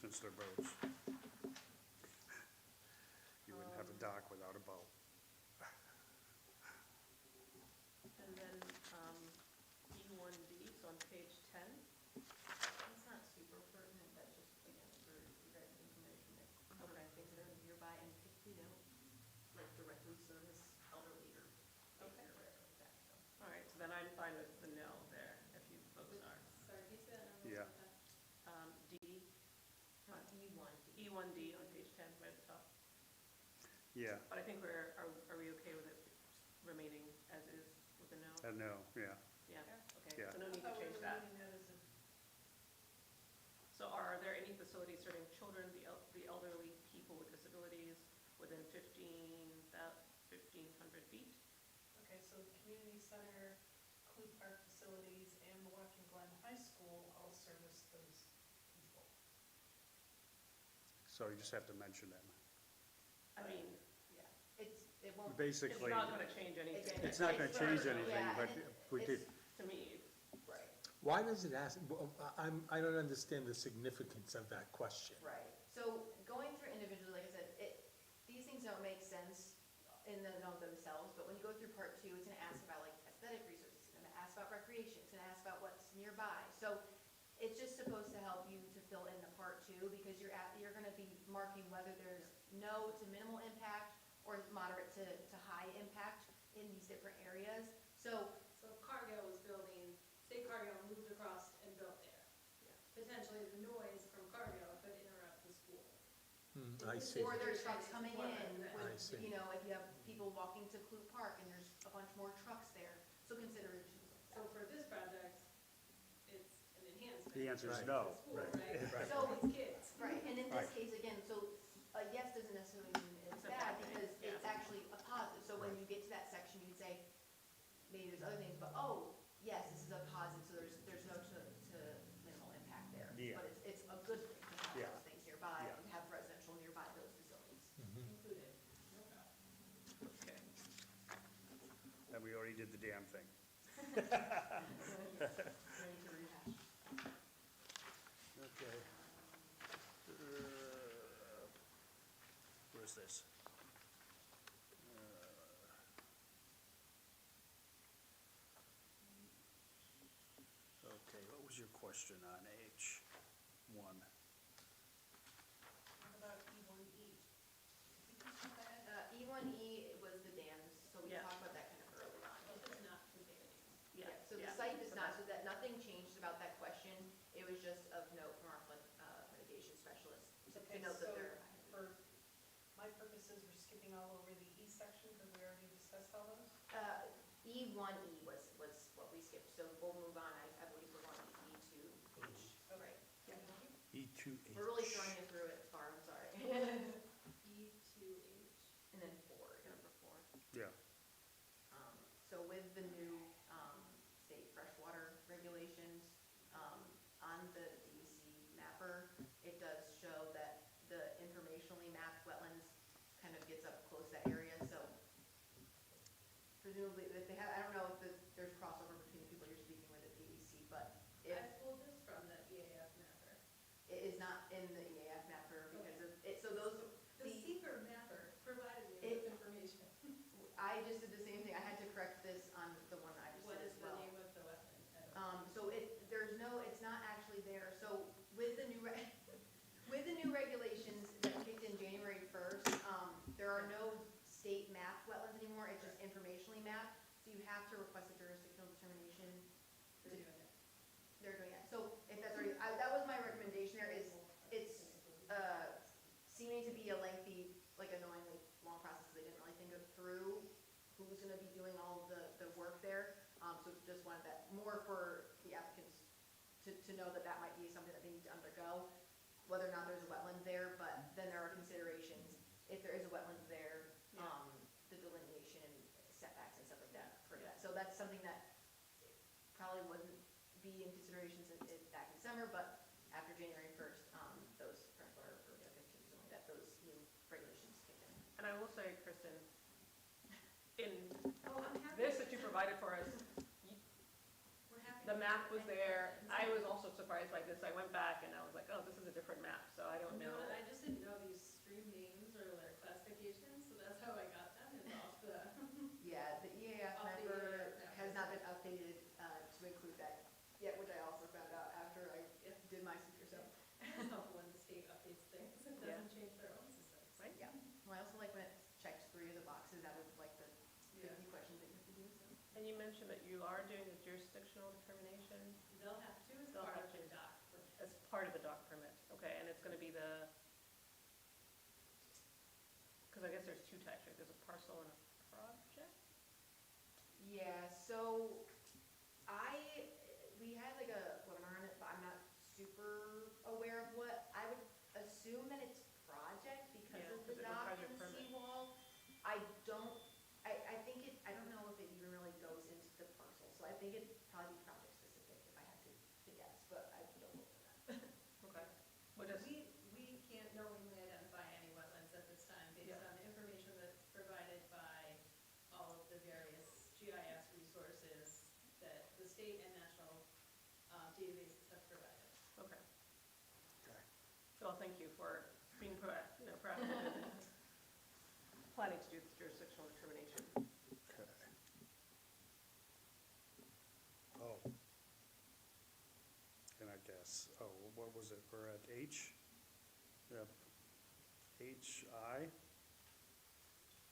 Since they're boats. You wouldn't have a dock without a boat. And then E1B, so on page 10, It's not super pertinent, that's just, again, for you guys' information, that Okay. things that are nearby and typically don't, like, directly service elderly or Okay. daycare or whatever like that, so. all right, so then I'm fine with the no there, if you folks are. Sorry, can you say that number? Yeah. D, E1. E1D on page 10, right at the top. Yeah, But I think are we okay with it remaining as is with a no? no, yeah, Yeah, okay, Yeah. so no need to change that. So are there any facilities serving children, the elderly, people with disabilities within 1,500 feet? Okay, so the community center, Clue Park facilities, and Milwaukee Glen High School all service those people. so you just have to mention them. I mean, Yeah, it won't. it's Basically, not gonna change anything. it's not gonna change Yeah, anything, but and we did, To me, Right, Why does it ask, I don't understand the significance of that question. right. So going through individually, like I said, these things don't make sense in and of themselves, but when you go through part two, it's gonna ask about like aesthetic resources, it's gonna ask about recreation, it's gonna ask about what's nearby. So it's just supposed to help you to fill in the part two, because you're gonna be marking whether there's no to minimal impact or moderate to high impact in these different areas. So, So if Cargill was building, say Cargill moved across and built there. Potentially the noise from Cargill could interrupt the school. I see. or there's trucks coming in, I with, see. you know, if you have people walking to Clue Park and there's a bunch more trucks there, so considerations like So that. for this project, it's an enhancement. the answer is Right. no. to the school, Right. right? So For these kids. Right, and in Right. this case, again, so a yes doesn't necessarily mean it's It's a bad, bad thing, because yeah. it's actually a positive. So when you get to that section, you'd say, maybe there's other things, but oh, yes, this is a positive, so there's no to minimal impact there. Yeah. But it's a good thing to have Yeah. those things nearby, Yeah. and have residential nearby those facilities. Included. okay. And we already did the damn thing. Ready to rehash. Okay. Where's this? Okay, what was your question on H1? What about E1E? E1E was the dams, so we Yeah. talked about that kind of early on. It does not contain any. Yeah. So the yeah. site does So not, that- so that nothing changed about that question. It was just of note from our flood mitigation specialist to Okay, note so that they're. for my purposes, we're skipping all over the E section because we already discussed all those? E1E was what we skipped, so we'll move on. I believe we're on E to H, Okay. right? E2H. We're really throwing you through it, Barb, I'm sorry. E floodplain map, so you have to request a jurisdictional determination. They're doing it. They're doing it. So if that's already, that was my recommendation there, is it's seeming to be a lengthy, like annoyingly long process, because they didn't really think it through who's gonna be doing all of the work there. So just wanted that, more for the applicants to know that that might be something that they need to undergo, whether or not there's a wetland there, but then there are considerations. If there is a wetland there, the delineation, setbacks and stuff like that for that. So that's something that probably wouldn't be in considerations back in summer, but after January 1st, those freshwater or 15, something like that, those new regulations kick in. And I will say, Kristen, in Oh, I'm happy. this that you provided for us, We're happy. the map was to- there. I was also surprised by this. I went back and I was like, oh, this is a different map, so I don't know. I just didn't know these stream names or their classifications, so that's how I got them, is off the, Yeah, the EAF Off the member EAF map. has not been updated to include that yet, which I also found out after I did my secret so. it's helpful when the state updates things, it Yeah. doesn't change their own systems. Right? Yeah, well, I also like when it checks 3 of the boxes out of like the Yeah. 50 questions that you have to do, so. And you mentioned that you are doing a jurisdictional determination They'll have to as They'll part have of their doc permit. as part of the dock permit. Okay, and it's gonna be because I guess there's 2 types, right? There's a parcel and a project? Yeah, so we had like a webinar on it, but I'm not super aware of what, I would assume that it's project because Yeah, of 'cause the there's a dock project and the permit. seawall. I think I don't know if it even really goes into the parcel, so I think it'd probably be project specific if I had to guess, but I don't know that. Okay. What does, We can't knowingly identify any wetlands at this time based Yeah. on the information that's provided by all of the various GIS resources that the state and national databases have provided. okay. Okay. Well, thank you for being proactive and planning to do this jurisdictional determination. Okay. Oh. And I guess, what was it, we're at H? Yep. HI?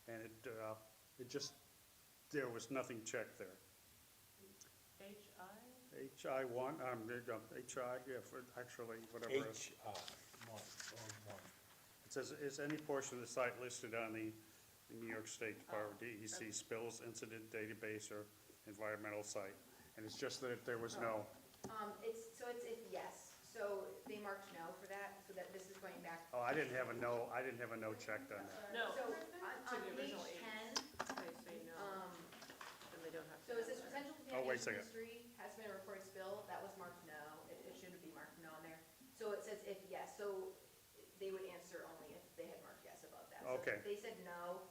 And it just, there was nothing checked there. HI? HI1, HI, yeah, actually, whatever. it is. H1. It says, is any portion of the site listed on the New York State Department of DEC spills incident database or environmental site? And it's just that there was no, It's yes, so they marked no for that, so that this is going back. I didn't have a no checked on that. No. So To on the page original 10, They say no, then they don't have to. so it says have that. potential Oh, wait a contamination second. history has been a reported spill, that was marked no, it shouldn't be marked no on there. So it says if yes, so they would answer only if they had marked yes above that. So Okay. they said no,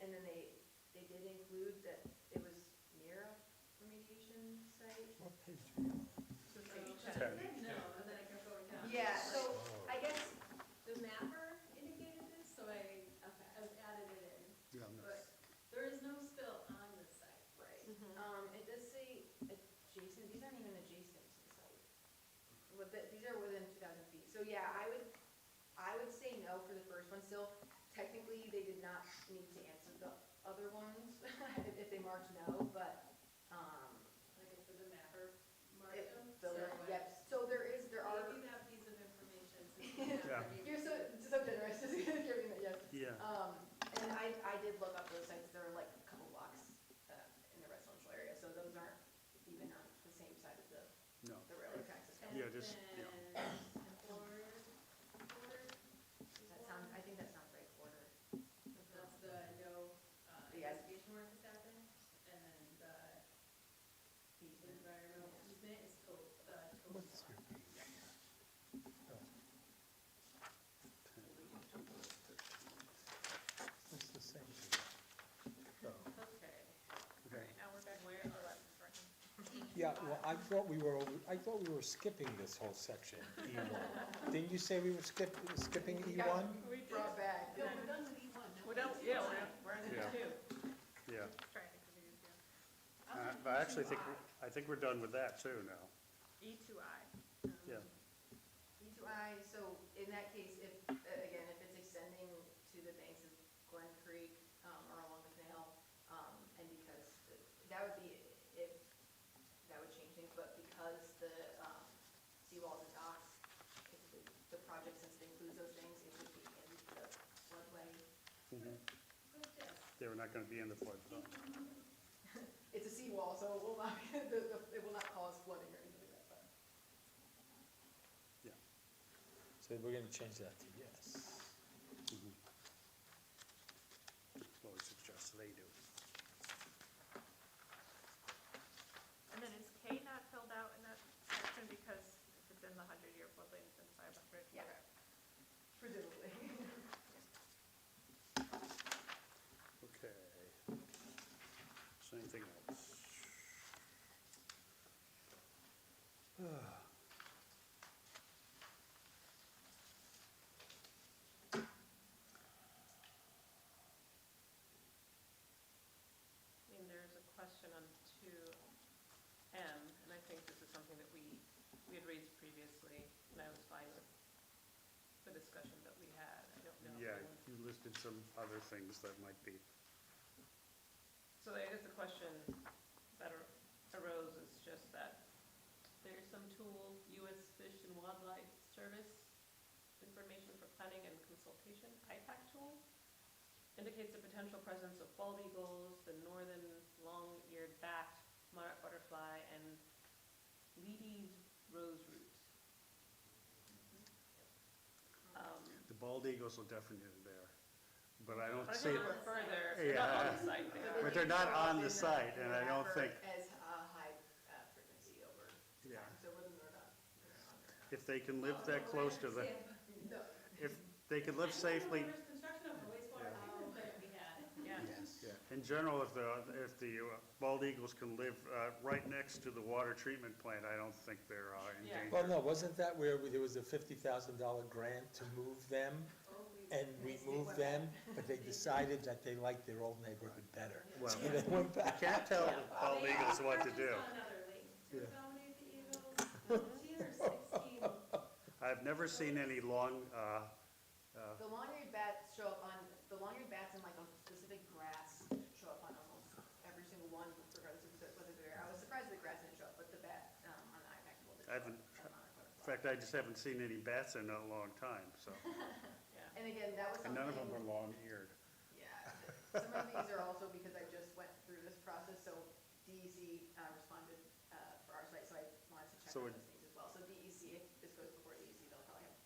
and then they did include that it was near a remediation site. What page? This is page 10. Ten. No, and then I kept going down. Yeah, so Oh. I guess, The mapper indicated this, so I added it in, Yeah, no. but there is no spill on this site. right, Mhm. it does say adjacent, these aren't even adjacent to the site. These are within 2,000 feet, so yeah, I would say no for the first one, still, technically, they did not need to answer the other ones, if they marked no, but, Like I said, the mapper marked it, them. yep, so there are, If you have piece of information, since the mapper Yeah. gave you're it so generous, just giving that, yes. Yeah. And I did look up those sites, they're like a couple blocks in the residential area, so those aren't even on the same side of No. the railroad tracks. And Yeah, just, yeah. then Ford, I think that sounds right, quarter. that's the no Yeah. investigation work that's happened, and then the environmental easement is What's your page? It's the same page. Oh. Okay. All right, now we're back where, Yeah, well, I thought we were skipping this whole section, E1. Didn't you say we were skipping E1? we did. Brought back. No, we're done with E1. We're done, yeah, we're in Yeah. two. Yeah. Trying to confuse you. But I actually think, I think we're done with that too now. E2I. Yeah. E2I, so in that case, if, again, if it's extending to the banks of Glen Creek, or along the canal, Mhm. Good, yes. They were not gonna be in the flood zone. It's a seawall, so it will not, it will not cause flooding or anything like that, but. So we're gonna change that to yes. Chloe suggests they do. And then is K not filled out in that section because if it's in the 100-year floodplain, it's in 500? Yeah. Okay. Presumably. Okay. Is there anything else? I mean, there's a question on 2M, and I think this is something that we had raised previously, and I was fine with the discussion that we had. I don't know. if Yeah, anyone- you listed some other things that might be. So I guess the question that arose is just that there's some tool, U.S. Fish and Wildlife Service Information for Planning and Consultation, IPAC tool, indicates the potential presence of bald eagles, the northern long-eared bat, monarch butterfly, and Leedy's roseroot. The bald eagles are definitely there, but I don't But I see, think we're further, they're not on the site there. But they're not on the site, and I don't think- As a high frequency over Yeah. time, so whether they're not, they're on there. if they can live that close to the, No. if they can live safely, There's construction of the wastewater treatment plant we had. Yeah. in general, if the bald eagles can live right next to the water treatment plant, I don't think they're in Yeah. danger. Well, no, wasn't that where there was a $50,000 grant to move them and remove them? But they decided that they liked their old neighborhood better. Well, So they went back. Can't tell the bald eagles what to do. They have another lake to accommodate the eagles, 15 or 16. I've never seen any long, The long-eared bats show up on, the long-eared bats in like a specific grass show up on almost every single one, regardless of whether they're, I was surprised the grass didn't show up, but the bat, on the IMAX tool did I show up. haven't- that monarch in butterfly. fact, I just haven't seen any bats in a long time, so. Yeah. And again, that was And something. none of them are long-eared. Yeah, some of these are also because I just went through this process, so DEC responded for our site, so I wanted to check So on it- those things as well. So DEC, if this goes before DEC, they'll probably have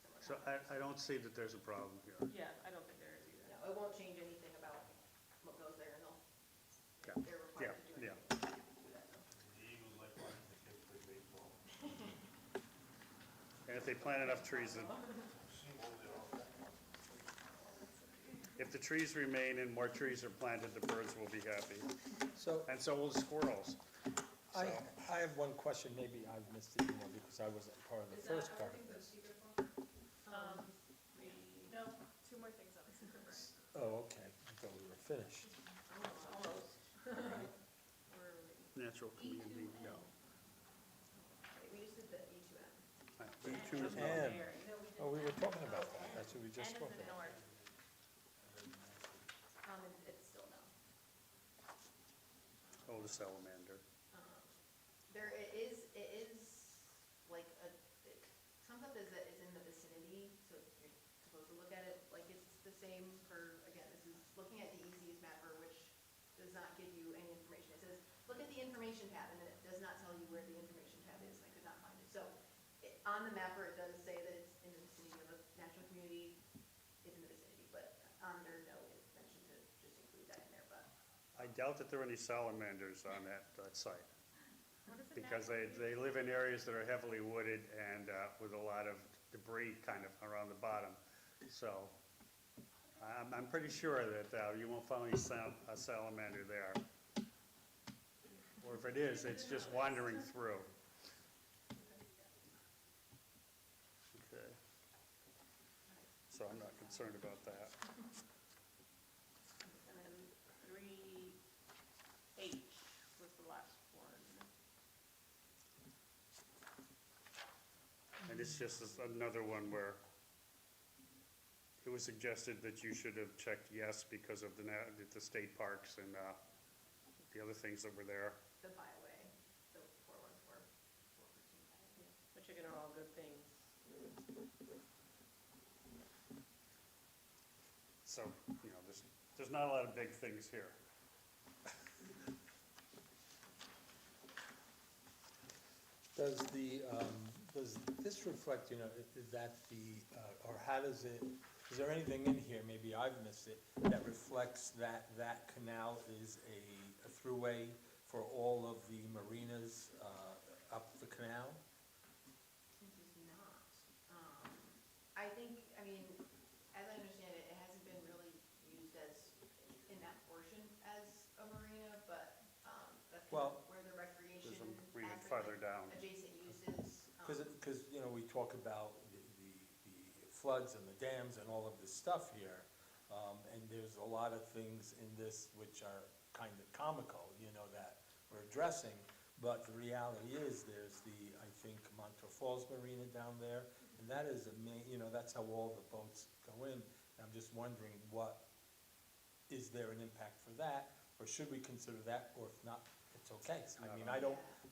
similar. So I don't see that there's a problem here. Yeah, I don't think there is either. No, it won't change anything about what goes there, and Yeah, they're required to do yeah. anything to do that, so. The Eagles like watching the kids play baseball. And if they plant enough trees, then See them over there all the time. if the trees remain and more trees are planted, the birds will be happy. So And so will the squirrels. I have one question, maybe I've missed it more because I wasn't part of the Is that first part of everything for the this. speakerphone? No, 2 more things on the super bright. Oh, okay, I thought we were finished. Almost. Right. We're Natural community, no. Wait, we just did the E2M. B2 is not. And, No, we oh, we were talking about that, that's what we just N talked is the about. north. It's still no. Oh, the salamander. There, it is like it comes up as that it's in the vicinity, so you're supposed to look at it like it's the same for, again, this is looking at DEC's mapper, which does not give you any information. It says, look at the information tab, and then it does not tell you where the information tab is, and I could not find it. So, on the mapper, it does say that it's in the vicinity of a natural community, it's in the vicinity, but under no mention to just include that in there, but. I doubt that there are any salamanders on that site, What is it because now? they live in areas that are heavily wooded and with a lot of debris kind of around the bottom. So I'm pretty sure that you won't find any a salamander there. Or if it is, it's just wandering through. Okay. So I'm not concerned about that. And then 3H was the last one. And it's just another one where it was suggested that you should have checked yes because of the state parks and the other things that were there. The byway, the 414, 415. Which again are all good things. So, there's not a lot of big things here. Does this reflect, that or how does it, is there anything in here, maybe I've missed it, that reflects that that canal is a throughway for all of the marinas up the canal? This is not. I think, as I understand it, it hasn't been really used in that portion as a marina, but that's kind Well, of where the recreation There's a marina aspect, farther like, down. adjacent uses. Because, we talk about the floods and the dams and all of this stuff here, and there's a lot of things in this which are kind of comical, that we're addressing, but the reality is, there's I think, Montreux Falls Marina down there, and that is that's how all the boats go in. And I'm just wondering, is there an impact for that, or should we consider that, or if not, it's okay?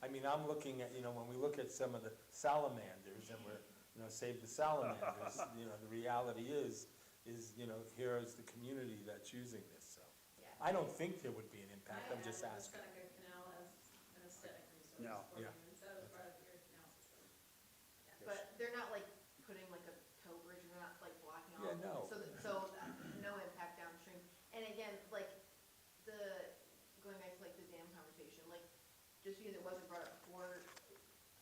I'm looking at, when we look at some of the salamanders, and we're, save the salamanders, the reality is, here is the community that's using this, so. Yeah. I don't think there would be an impact, I'm just I added asking. the Seneca Canal as an aesthetic resource No. for Yeah. you instead of part of your canal system. Yeah, but they're not like putting like a tow bridge, they're not like blocking off. Yeah, no. So no impact downstream. And again, like going back to like the dam conversation, like just because it wasn't brought up before,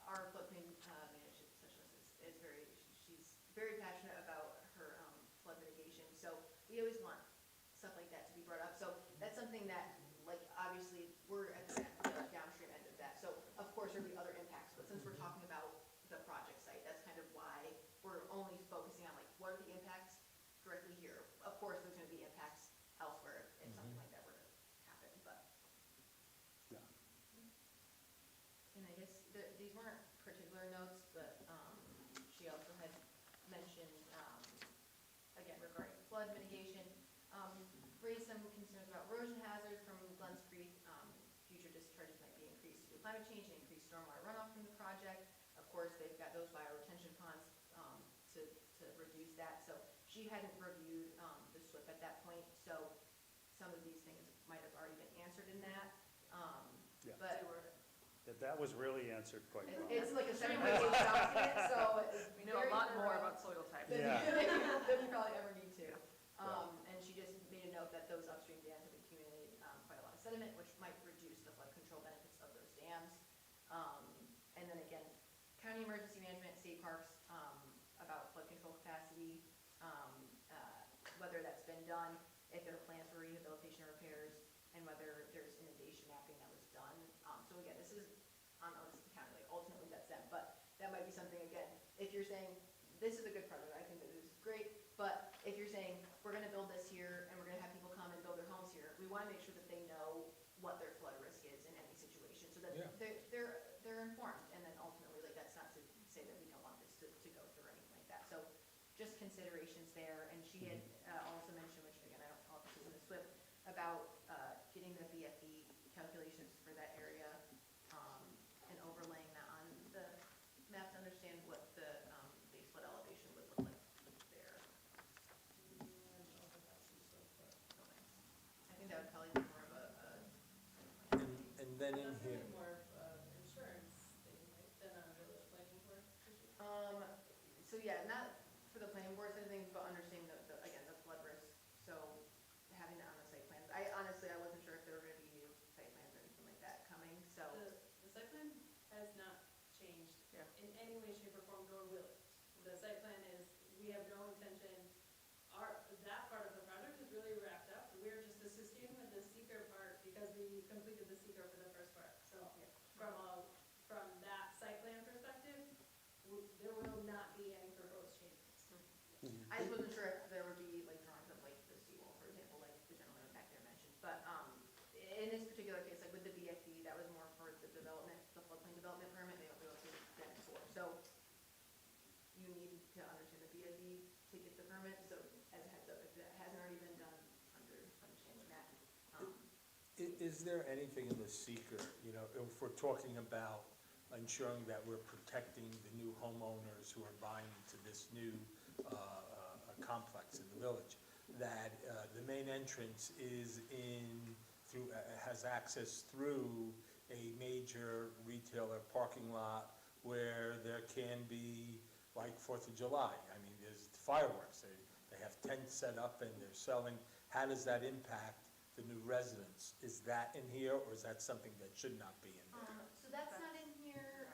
our floodplain management specialist she's very passionate about her flood mitigation. So we always want stuff like that to be brought up. So that's something that, like, obviously, we're at the downstream end of that. So of course there'll be other impacts, but since we're talking about the project site, that's kind of why we're only focusing on like, what are the impacts directly here? Of course, there's gonna be impacts elsewhere if something like that were to happen, but. Yeah. And I guess these weren't particular notes, but she also had mentioned, again, regarding flood mitigation, raised some concerns about erosion hazards from Glens Creek. Future discharges might be increased due to climate change and increased stormwater runoff from the project. Of course, they've got those bioretention ponds to reduce that. So she hadn't reviewed the SWIP at that point, so some of these things might have already been answered in that. Yeah. But That was really answered quite well. it's like a 7-page document, so it's We know a very lot more thorough about soil types. than Yeah. than you probably ever need to. And she just made a note that those upstream dams have accumulated quite a lot of sediment, which might reduce the flood control benefits of those dams. And then again, county emergency management, state parks, about flood control capacity, whether that's been done, if there are plans for rehabilitation or repairs, and whether there's inundation mapping that was done. So again, this is on the county, like ultimately that's them, but that might be something, again, if you're saying, this is a good project, I think that this is great, but if you're saying, we're gonna build this here, and we're gonna have people come and build their homes here, we wanna make sure that they know what their flood risk is in any situation, so that Yeah. they're informed, and then ultimately, like, that's not to say that we don't want this to go through or anything like that, so just considerations there, and she had also mentioned, which again, I don't know if this is in the SWIP, about getting the BFE calculations for that area, and overlaying that on the map to understand what the base flood elevation would look like there. I don't know if that's in SWIP, but I think that would probably be more of And then in that's here, really more of an insurance thing, right, than a village planning board issue. So yeah, not for the planning board side of things, but understanding again, the flood risk, so having that on the site plans. I wasn't sure if there were gonna be new site plans or anything like that coming, so. The site plan has not changed Yeah. in any way, shape, or form, nor will it. The site plan is, we have no intention, that part of the project is really wrapped up. We're just assisting with the seeker part because we completed the seeker for the first part. So from that site plan perspective, there will not be any proposed changes. I just wasn't sure if there would be like drawings of like the seawall, for example, like the general impact there mentioned. But in this particular case, like with the BFE, that was more for the development, the floodplain development permit, they don't do it then for. So you need to understand the BFE to get the permit, so as a heads up, if it hasn't already been done, understanding that. is there anything in the seeker, if we're talking about ensuring that we're protecting the new homeowners who are buying into this new complex in the village, that the main entrance is has access through a major retailer parking lot where there can be, like, 4th of July. I mean, there's fireworks, they have tents set up and they're selling. How does that impact the new residents? Is that in here, or is that something that should not be in there? So that's not in here.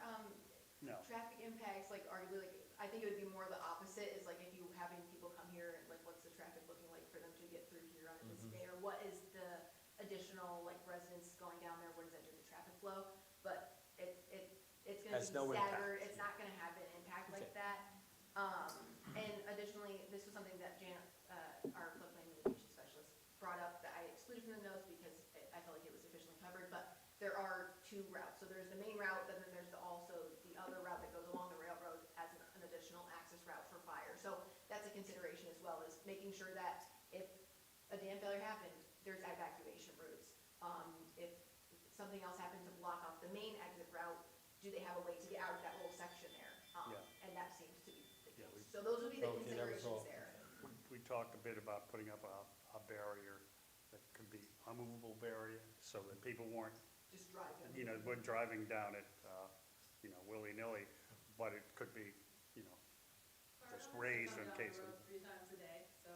No. Traffic impacts, like arguably, like, I think it would be more the opposite, is like if you having people come here, like what's the traffic looking like for them to get through here on a busy day? Or what is the additional, like, residents going down there, what does that do to the traffic flow? But it's gonna be Has no impact. staggered, it's not gonna have an impact like Okay. that. And additionally, this was something that Janet, our floodplain mitigation specialist, brought up that I excluded from the notes because I felt like it was sufficiently covered, but there are two routes. So there's the main route, but then there's also the other route that goes along the railroad as an additional access route for fire. So that's a consideration as well, is making sure that if a dam failure happened, there's evacuation routes. If something else happened to block off the main exit route, do they have a way to get out of that little section there? Yeah. And that seems to be the Yeah, case. So those would be the Okay, that was considerations all. there. We talked a bit about putting up a barrier that could be a movable barrier, so that people weren't, Just driving. we're driving down it, willy-nilly, but it could be, just raised in case of. Cargill comes down the road 3 times a day, so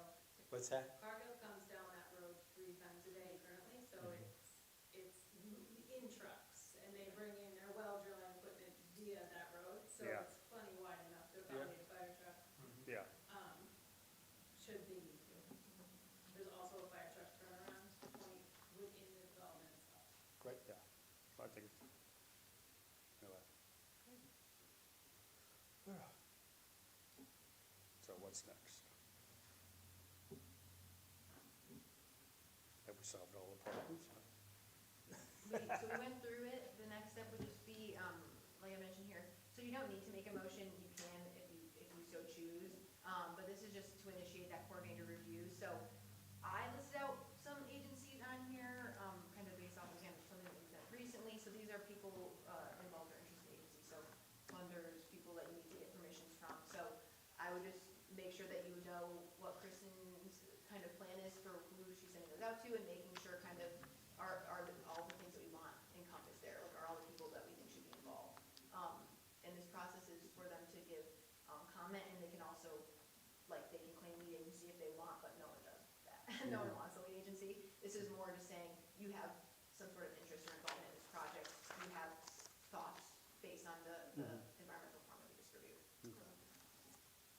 What's that? Cargill comes down that road 3 times a day currently, so it's in trucks, and they bring in their well drilling equipment via that road, so Yeah. it's plenty wide enough to accommodate a fire truck, Yeah, should they need to. There's also a fire truck turnaround point within the development itself. Great. yeah, I think, so what's next? Have we solved all the problems? So we went through it, the next step would just be, like I mentioned here, so you don't need to make a motion, you can if you so choose, but this is just to initiate that coordinator review, so I listed out some agencies on here, kind of based off, again, something that we've done recently, so these are people, involved or interested agencies, so funders, people that you need to get permissions from, so I would just make sure that you know what Kristen's kind of plan is for who she's sending those out to, and making sure kind of are all the things that we want encompassed there, like are all the people that we think should be involved. And this process is for them to give, comment, and they can also, like, they can claim lead agency if they want, but no one does that. No one wants a lead agency. This is more just saying, you have some sort of interest or involvement in this project, you have thoughts based on the environmental form that we distribute.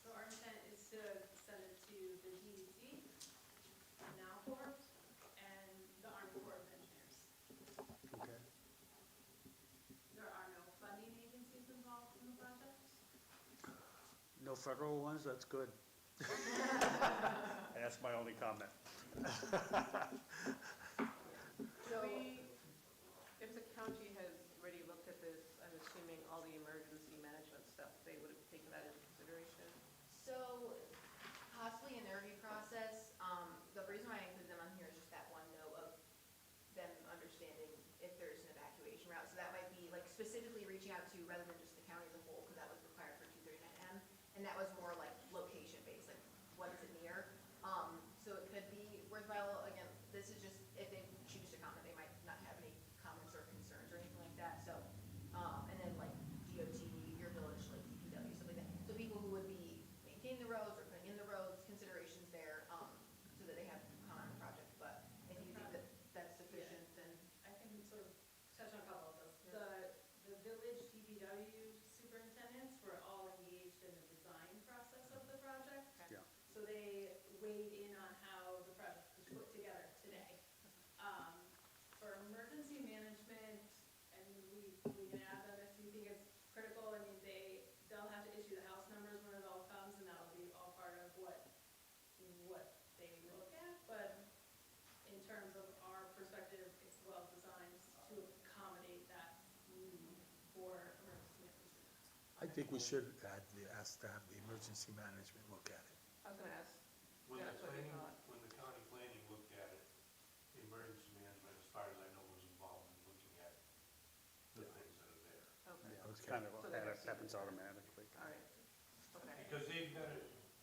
So our intent is to send it to the DEC, Nowcorp, and the Army Corps of Engineers. Okay. There are no funding agencies involved in the project. No federal ones, that's good. That's my only comment. So, If the county has already looked at this, I'm assuming all the emergency management stuff, they would have taken that into consideration? So, possibly in their review process, the reason why I included them on here is just that one note of them understanding if there's an evacuation route. So that might be like specifically reaching out to, rather than just the county as a whole, because that was required for 239M. And that was more like location based, like what is it near? So it could be worthwhile, again, this is just, if they choose to comment, they might not have any comments or concerns or anything like that, so. And then like DOT, your village, like DPW, stuff like that. So people who would be maintaining the roads or putting in the roads, considerations there, so that they have comment on the project. But if you think that that's sufficient, then. I can sort of touch on a couple of those. The village DPW superintendents were all engaged in the design process of the project. Yeah. So they weighed in on how the project was put together today. For emergency management, and we can add them if you think it's critical, I mean, they'll have to issue the house numbers when it all comes, and that'll be all part of what they look at, but in terms of our perspective, it's well designed to accommodate that need for emergency management. I think we should ask to have the emergency management look at it. I was gonna ask, When That's what you thought. when the county planning looked at it, the emergency management, as far as I know, was involved in looking at the things that are there. okay, Yeah, it's Okay. kind of, So that that was- happens automatically. all right, okay. Because they've got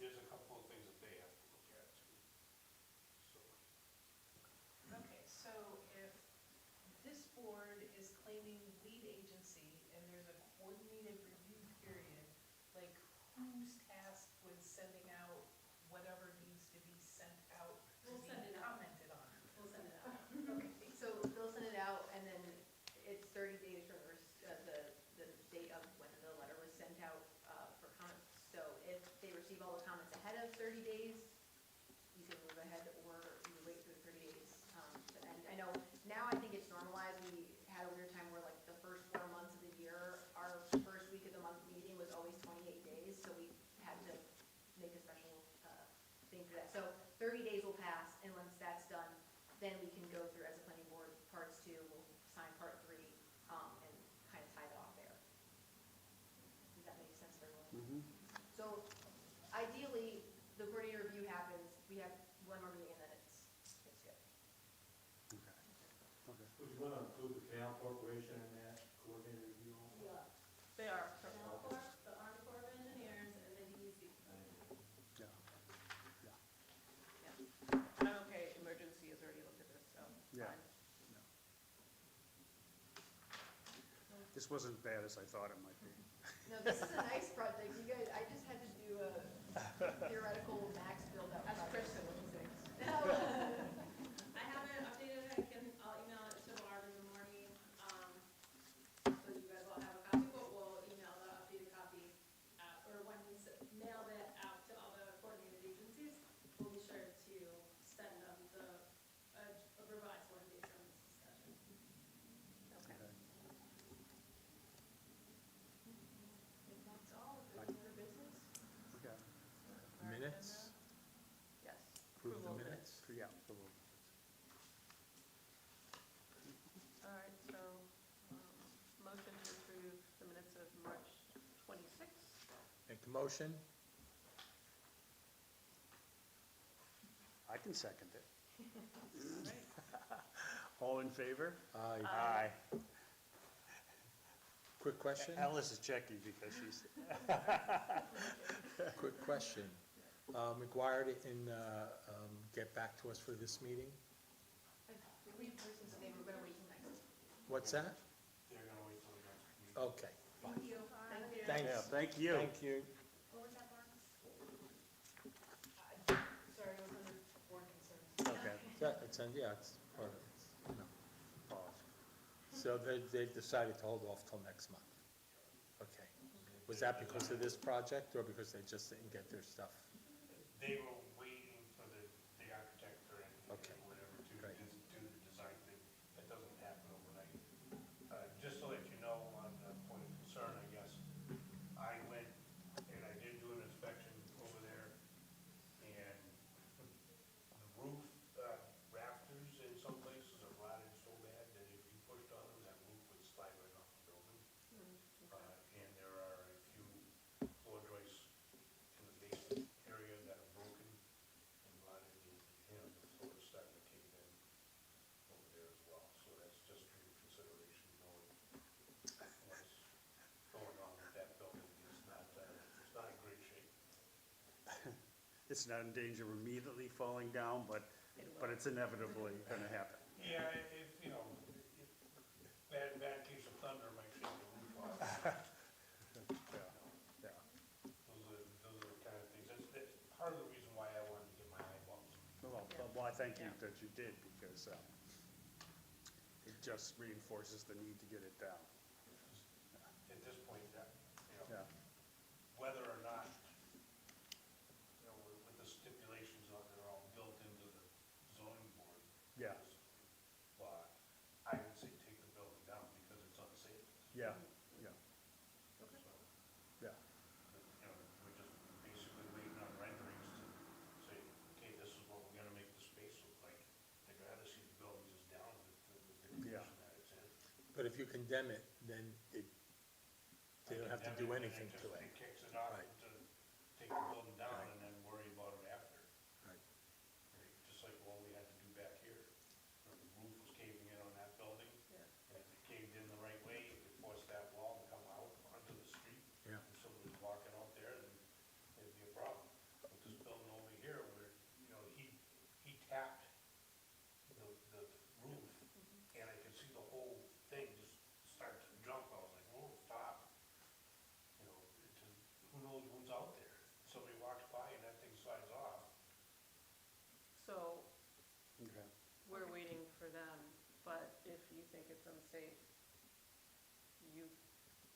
there's a couple of things that they have to look at too. board is claiming lead agency and there's a coordinated review period, like who's tasked with sending out whatever needs to be sent out to We'll be send it out. commented on? We'll send it out. Okay. So they'll send it out, and then it's 30 days from the date of when the letter was sent out for comments. So if they receive all the comments ahead of 30 days, you can move ahead, or you wait for the 30 days to end. I know now I think it's normalized. We had a weird time where like the first 4 months of the year, our first week of the month meeting was always 28 days, so we had to make a special thing for that. So 30 days will pass, and once that's done, then we can go through as a planning board, parts 2, we'll sign part 3, and kind of tie it off there. Does that make sense for everyone? So ideally, the coordinator review happens, we have one more meeting, and then it's good. Okay. Okay. Would you want to include the Canal Corporation in that coordinated review also? Yeah. They are, Canal Corp, the Army Corps of Engineers, and the DEC. Yeah. I'm okay, emergency has already looked at this, so Yeah. fine. This wasn't bad as I thought it might be. No, this is a nice project, you guys, I just had to do a theoretical max build-out. As project. Kristen would say. I have it updated, I'll email it to Barb in the morning, so you guys all have a copy, but we'll email the updated copy out, or when we mailed it out to all the coordinated agencies, we'll be sure to send them a revised one based on this discussion. Okay. Okay. If that's all, if there's other business? Okay. Our Minutes? agenda? Yes. Approve the Approval of minutes? Yeah. so we'll- All right, so, motion to approve the minutes of March 26th. Make a motion? I can second it. All right. All in favor? Aye. Aye. Quick question? Alice is checking because she's, Quick question. McGuire didn't get back to us for this meeting? We personally said they were gonna wait till next week. What's that? They're gonna wait till the next meeting. Okay, Thank you. Thank you. thanks. yeah, thank you. Thank you. What was that, Mark? Sorry, I was under board concerns. Okay. Yeah, it's part of it, you know. So they've decided to hold off till next month? Okay. Was that because of this project, or because they just didn't get their stuff? They were waiting for the architect or Okay. whatever to Great. do the design thing. That doesn't happen overnight. Just to let you know, on a point of concern, I guess, I went and I did do an inspection over there, and the roof rafters in some places are rotted so bad that if you pushed on them, that roof would slide right off the building. And there are a few floor joists in the basement area that are broken and rotted, and the floor is starting to cave in over there as well. So that's just for your consideration, knowing what's going on with that building. It's not in great shape. It's not in danger of immediately falling down, but it's inevitably gonna happen. Yeah, if, you know, bad case of thunder might shake the roof off. Yeah, yeah. Those are the kind of things, that's part of the reason why I wanted to get my eyeballs. Well, I thank you that you did, because it just reinforces the need to get it down. At this point, Yeah, whether or not, with the stipulations that are all built into the zoning board. Yeah. Law, I would say take the building down because it's unsafe. yeah, yeah, So, yeah. we're just basically waiting on renderings to say, okay, this is what we're gonna make the space look like. They'd rather see the building just down with the Yeah. condition that it's in. But if you condemn it, then they don't have to do anything to it. It kicks it off Right. to take the building down Right. and then worry about it after. Right. Right, just like what we had to do back here. Where the roof was caving in on that building. Yeah. And if it caved in the right way, it could force that wall to come out onto the street. Yeah. If somebody was walking out there, then it'd be a problem. With this building over here, where, he tapped the roof, and I could see the whole say, you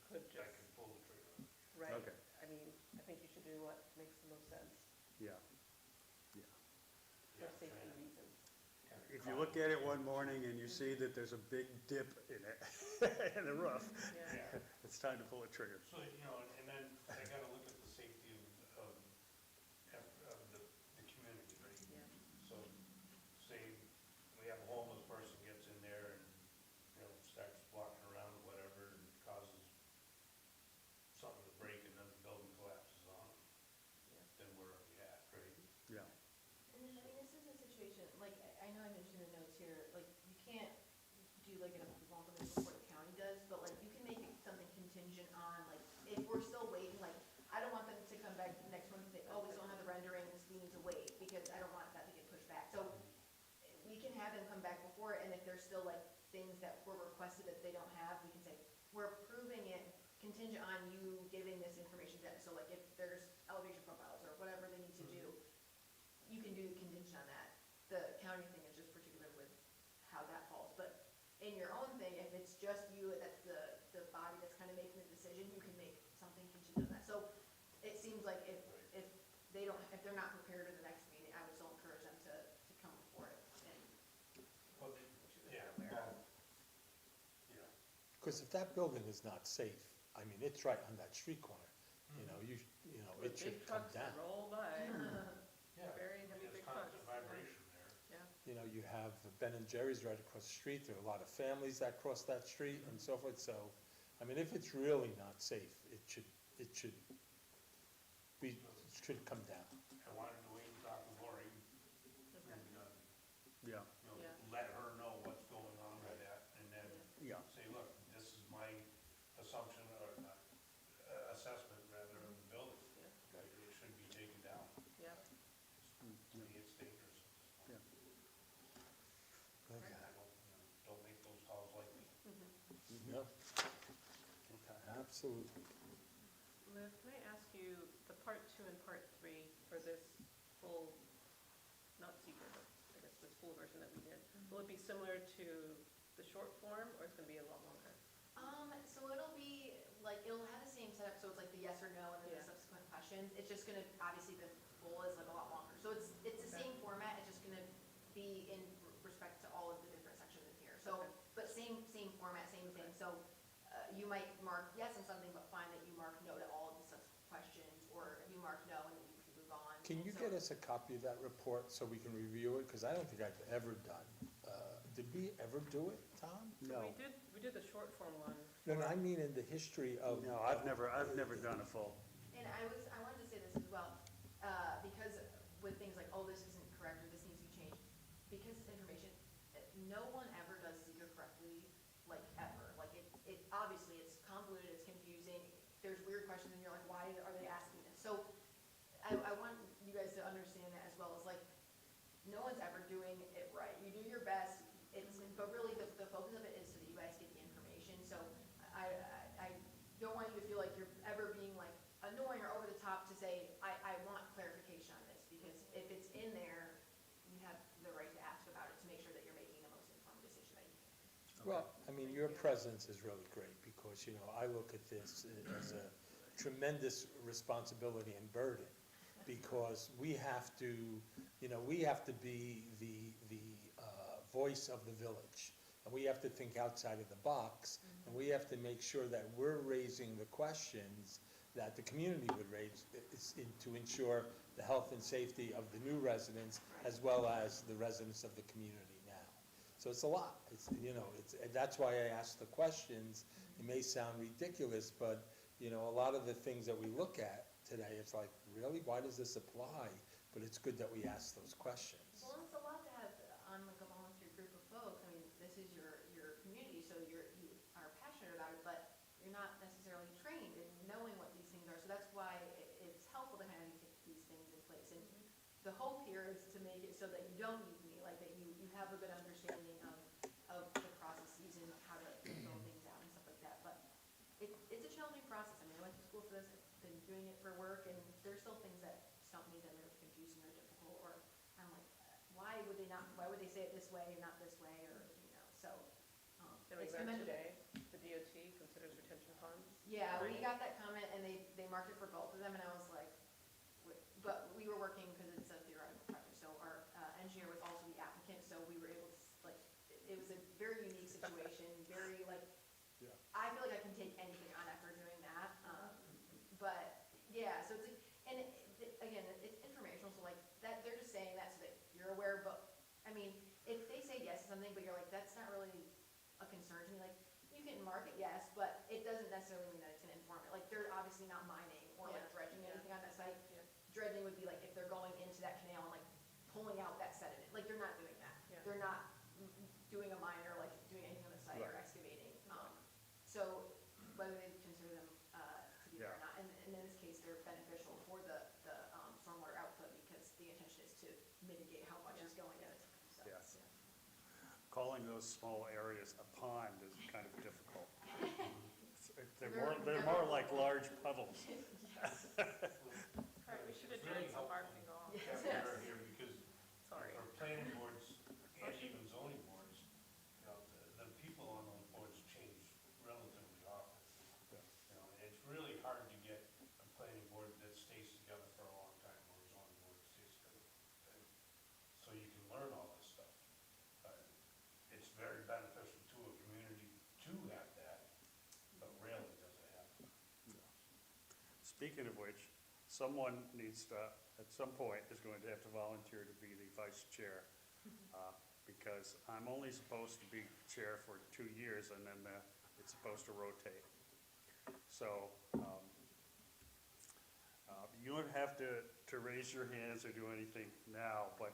could I just, can pull the trigger. right? Okay. I mean, I think you should do what makes the most sense Yeah. for safety reasons. If you look at it one morning and you see that there's a big dip in it, in the roof, Yeah, it's time to pull a trigger. So, and then I gotta look at the safety of the community, right? yeah, So, say we have a homeless person gets in there and, starts walking around or whatever and causes something to break and then the building collapses on them, yeah. then where are we at, right? Yeah. And then, I mean, this is a situation, like, I know I mentioned in the notes here, like, you can't do like an amalgamation before the county does, but like, you can make it something contingent on, like, if we're still waiting, like, I don't want them to come back next month and say, oh, we still don't have the renderings, we need to wait, because I don't want that to get pushed back. So, we can have them come back before, and if there's still like things that were requested that they don't have, we can say, we're approving it contingent on you giving this information to them. So like, if there's elevation profiles or whatever they need to do, you can do contingent on that. The county thing is just particular with how that falls, but in your own thing, if it's just you, that's the body that's kind of making the decision, you can make something contingent on that. So it seems like if they don't, if they're not prepared in the next meeting, I would still encourage them to come before it. And Well, yeah, Because if that building is not safe, I mean, it's right on that street corner, it should come Big trucks down. roll by, yeah. very heavy There's big trucks. constant vibration there. Yeah, You have Ben and Jerry's right across the street, there are a lot of families that cross that street and so forth, so, I mean, if it's really not safe, it should come down. I wanted to wait and talk to Lori okay, and, Yeah. Yeah. let her know what's going on with that, and then Yeah. say, look, this is my assumption or assessment rather of the building. Yeah. Like, it should be taken down. yeah. To me, it's dangerous at this point. Yeah. Okay. I don't make those calls lightly. Mhm. Yep, Okay. absolutely. Liz, can I ask you, the part 2 and part 3 for this full, not secret, but I guess this full version that we did, will it be similar to the short form, or it's gonna be a lot longer? So it'll be, like, it'll have the same setup, so it's like the yes or no and then Yeah. the subsequent questions. It's just gonna, obviously, the poll is like a lot longer. So it's the Okay. same format, it's just gonna be in respect to all of the different sections in here. So, Okay. but same format, same thing. So you might mark yes on something, but find that you mark no to all of the subsequent questions, or you mark no and then you can move on. Can you So- get us a copy of that report so we can review it? Because I don't think I've ever done, did we ever do it, Tom? So No. we did the short form one. No, I mean in the history of. No, I've never done a full. And I wanted to say this as well, because with things like, oh, this isn't correct, or this needs to be changed, because it's information, no one ever does Zika correctly, like, ever. Like, it obviously, it's convoluted, it's confusing, there's weird questions, and you're like, why are they asking this? So, I want you guys to understand that as well, as like, no one's ever doing it right. You do your best, but really, the focus of it is so that you guys get the information. So I don't want you to feel like you're ever being like annoying or over the top to say, I want clarification on this, because if it's in there, you have the right to ask about it to make sure that you're making the most informed decision that you can. Well, I mean, your presence is really great because, I look at this as a tremendous responsibility and burden because we have to be the voice of the village. And we have to think outside of the box, and we have to make sure that we're raising the questions that the community would raise to ensure the health and safety of the new residents as well as the residents of the community now. So it's a lot. That's why I asked the questions. It may sound ridiculous, but, a lot of the things that we look at today, it's like, really, why does this apply? But it's good that we ask those questions. Well, it's a lot to have on like a volunteer group of folks. I mean, this is your community, so you are passionate about it, but you're not necessarily trained in knowing what these things are. So that's why it's helpful to kind of get these things in place. And the hope here is to make it so that you don't use me, like that you have a good understanding of the processes and how to fill things out and stuff like that. But it's a challenging process. I mean, I went to school for this, I've been doing it for work, and there's still things that stump me that are confusing or difficult, or I'm like, why would they say it this way and not this way, or, so. Like It's that commendable. today, ponds? Yeah, we Right. got that comment and they marked it for both of them and I was like, but we were working, because it's a theoretical project, so our engineer was also the applicant, so we were able to, like, it was a very unique situation, very like, Yeah. I feel like I can take anything on after doing that, but, yeah, so it's like, and again, it's informational, so like, that, they're just saying that so that you're aware, but, I mean, if they say yes to something, but you're like, that's not really a concern to me, like, you can mark it yes, but it doesn't necessarily mean that it's gonna inform it, like, they're obviously not mining or like Yeah. dredging Yeah. anything on that site. Yeah. Dredging would be like if they're going into that canal and like pulling out that sediment, like, they're not doing that. Yeah. They're not doing a mine or like doing anything on the site or Right. excavating, so whether they consider them, to be there or Yeah. not, and in this case, they're beneficial for the stormwater output, because the intention is to mitigate how much is going into the site. Yes. Calling those small areas a pond is kind of difficult. They're more like large puddles. All right, we should It's adjourn really so Mark helpful can go home. to have her here because Sorry. for planning boards and even zoning boards, you know, the people on those boards change relatively often. You know, and it's really hard to get a planning board that stays together for a long time or a zoning board that stays together. And so you can learn all this stuff. It's very beneficial to a community to have that, but rarely does it happen. Speaking of which, someone needs to, at some point, is going to have to volunteer to be the vice chair. Because I'm only supposed to be chair for 2 years and then it's supposed to rotate. So, you don't have to raise your hands or do anything now, but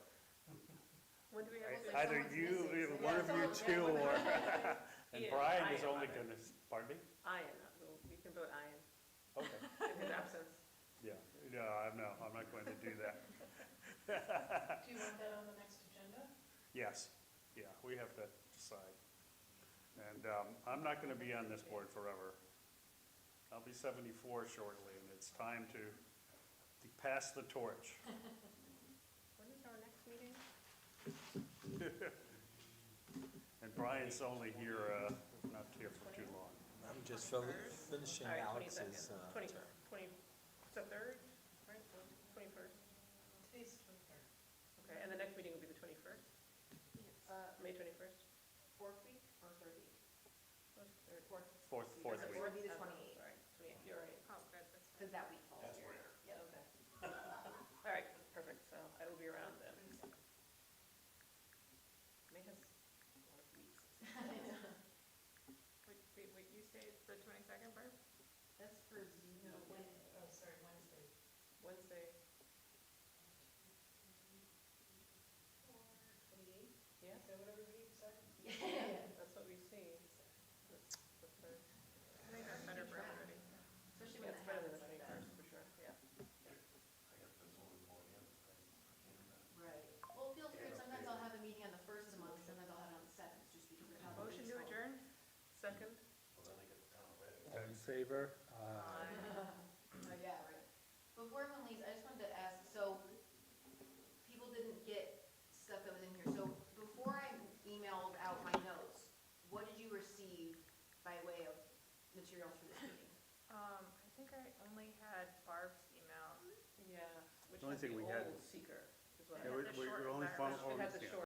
When do we have to? either someone's you, missing, so one yeah, of you someone's two, or, and Ian, Brian is Ian, only Ian. gonna, pardon me? Ian, we can vote Ian Okay, in his absence. yeah, no, I'm not going to do that. Do you want that on the next agenda? Yes, yeah, we have to decide. And I'm not going to be on this board forever. I'll be 74 shortly, and it's time to pass the torch. When is our next meeting? And Brian's only here, not here for too long. I'm just finishing All right, Alex's, 22nd, 20, it's the 3rd, right, 21st? Today's the 23rd. Okay, and the next meeting will be the 21st, May 21st? Fourth week or third week? Fourth. Fourth Because it week. would be the Oh, 28th, Sorry, 28th, you're right. Oh, good, that's fine. because that week falls That's here. rare. Yep. Okay. All right, perfect, so I will be around then. May has a lot of weeks. Wait, you say it's the 22nd, Barb? That's for No, Zoom. oh, sorry, Wednesday. Wednesday, 28th? yeah, Is that what everybody decided? that's what we see. The 3rd. I think that's better for everybody. Especially Yeah, when it's it better than happens the like that. 21st, for sure, yeah. I got the zoning board in, Right. Well, it feels weird, sometimes I'll have a meeting on the first of the month, sometimes I'll have it on the seventh, just because of how the Motion weeks to fall. adjourn? Second? well, then I get the town ready. all in favor? Yeah, right. Before everyone leaves, I just wanted to ask, so people didn't get stuff that was in here, so before I emailed out my notes, what did you receive by way of materials for this meeting? I think I only had Barb's email. Yeah, which The only has the thing we had old was- seeker, is what Yeah, I the we short only environment. found, It has the yeah. short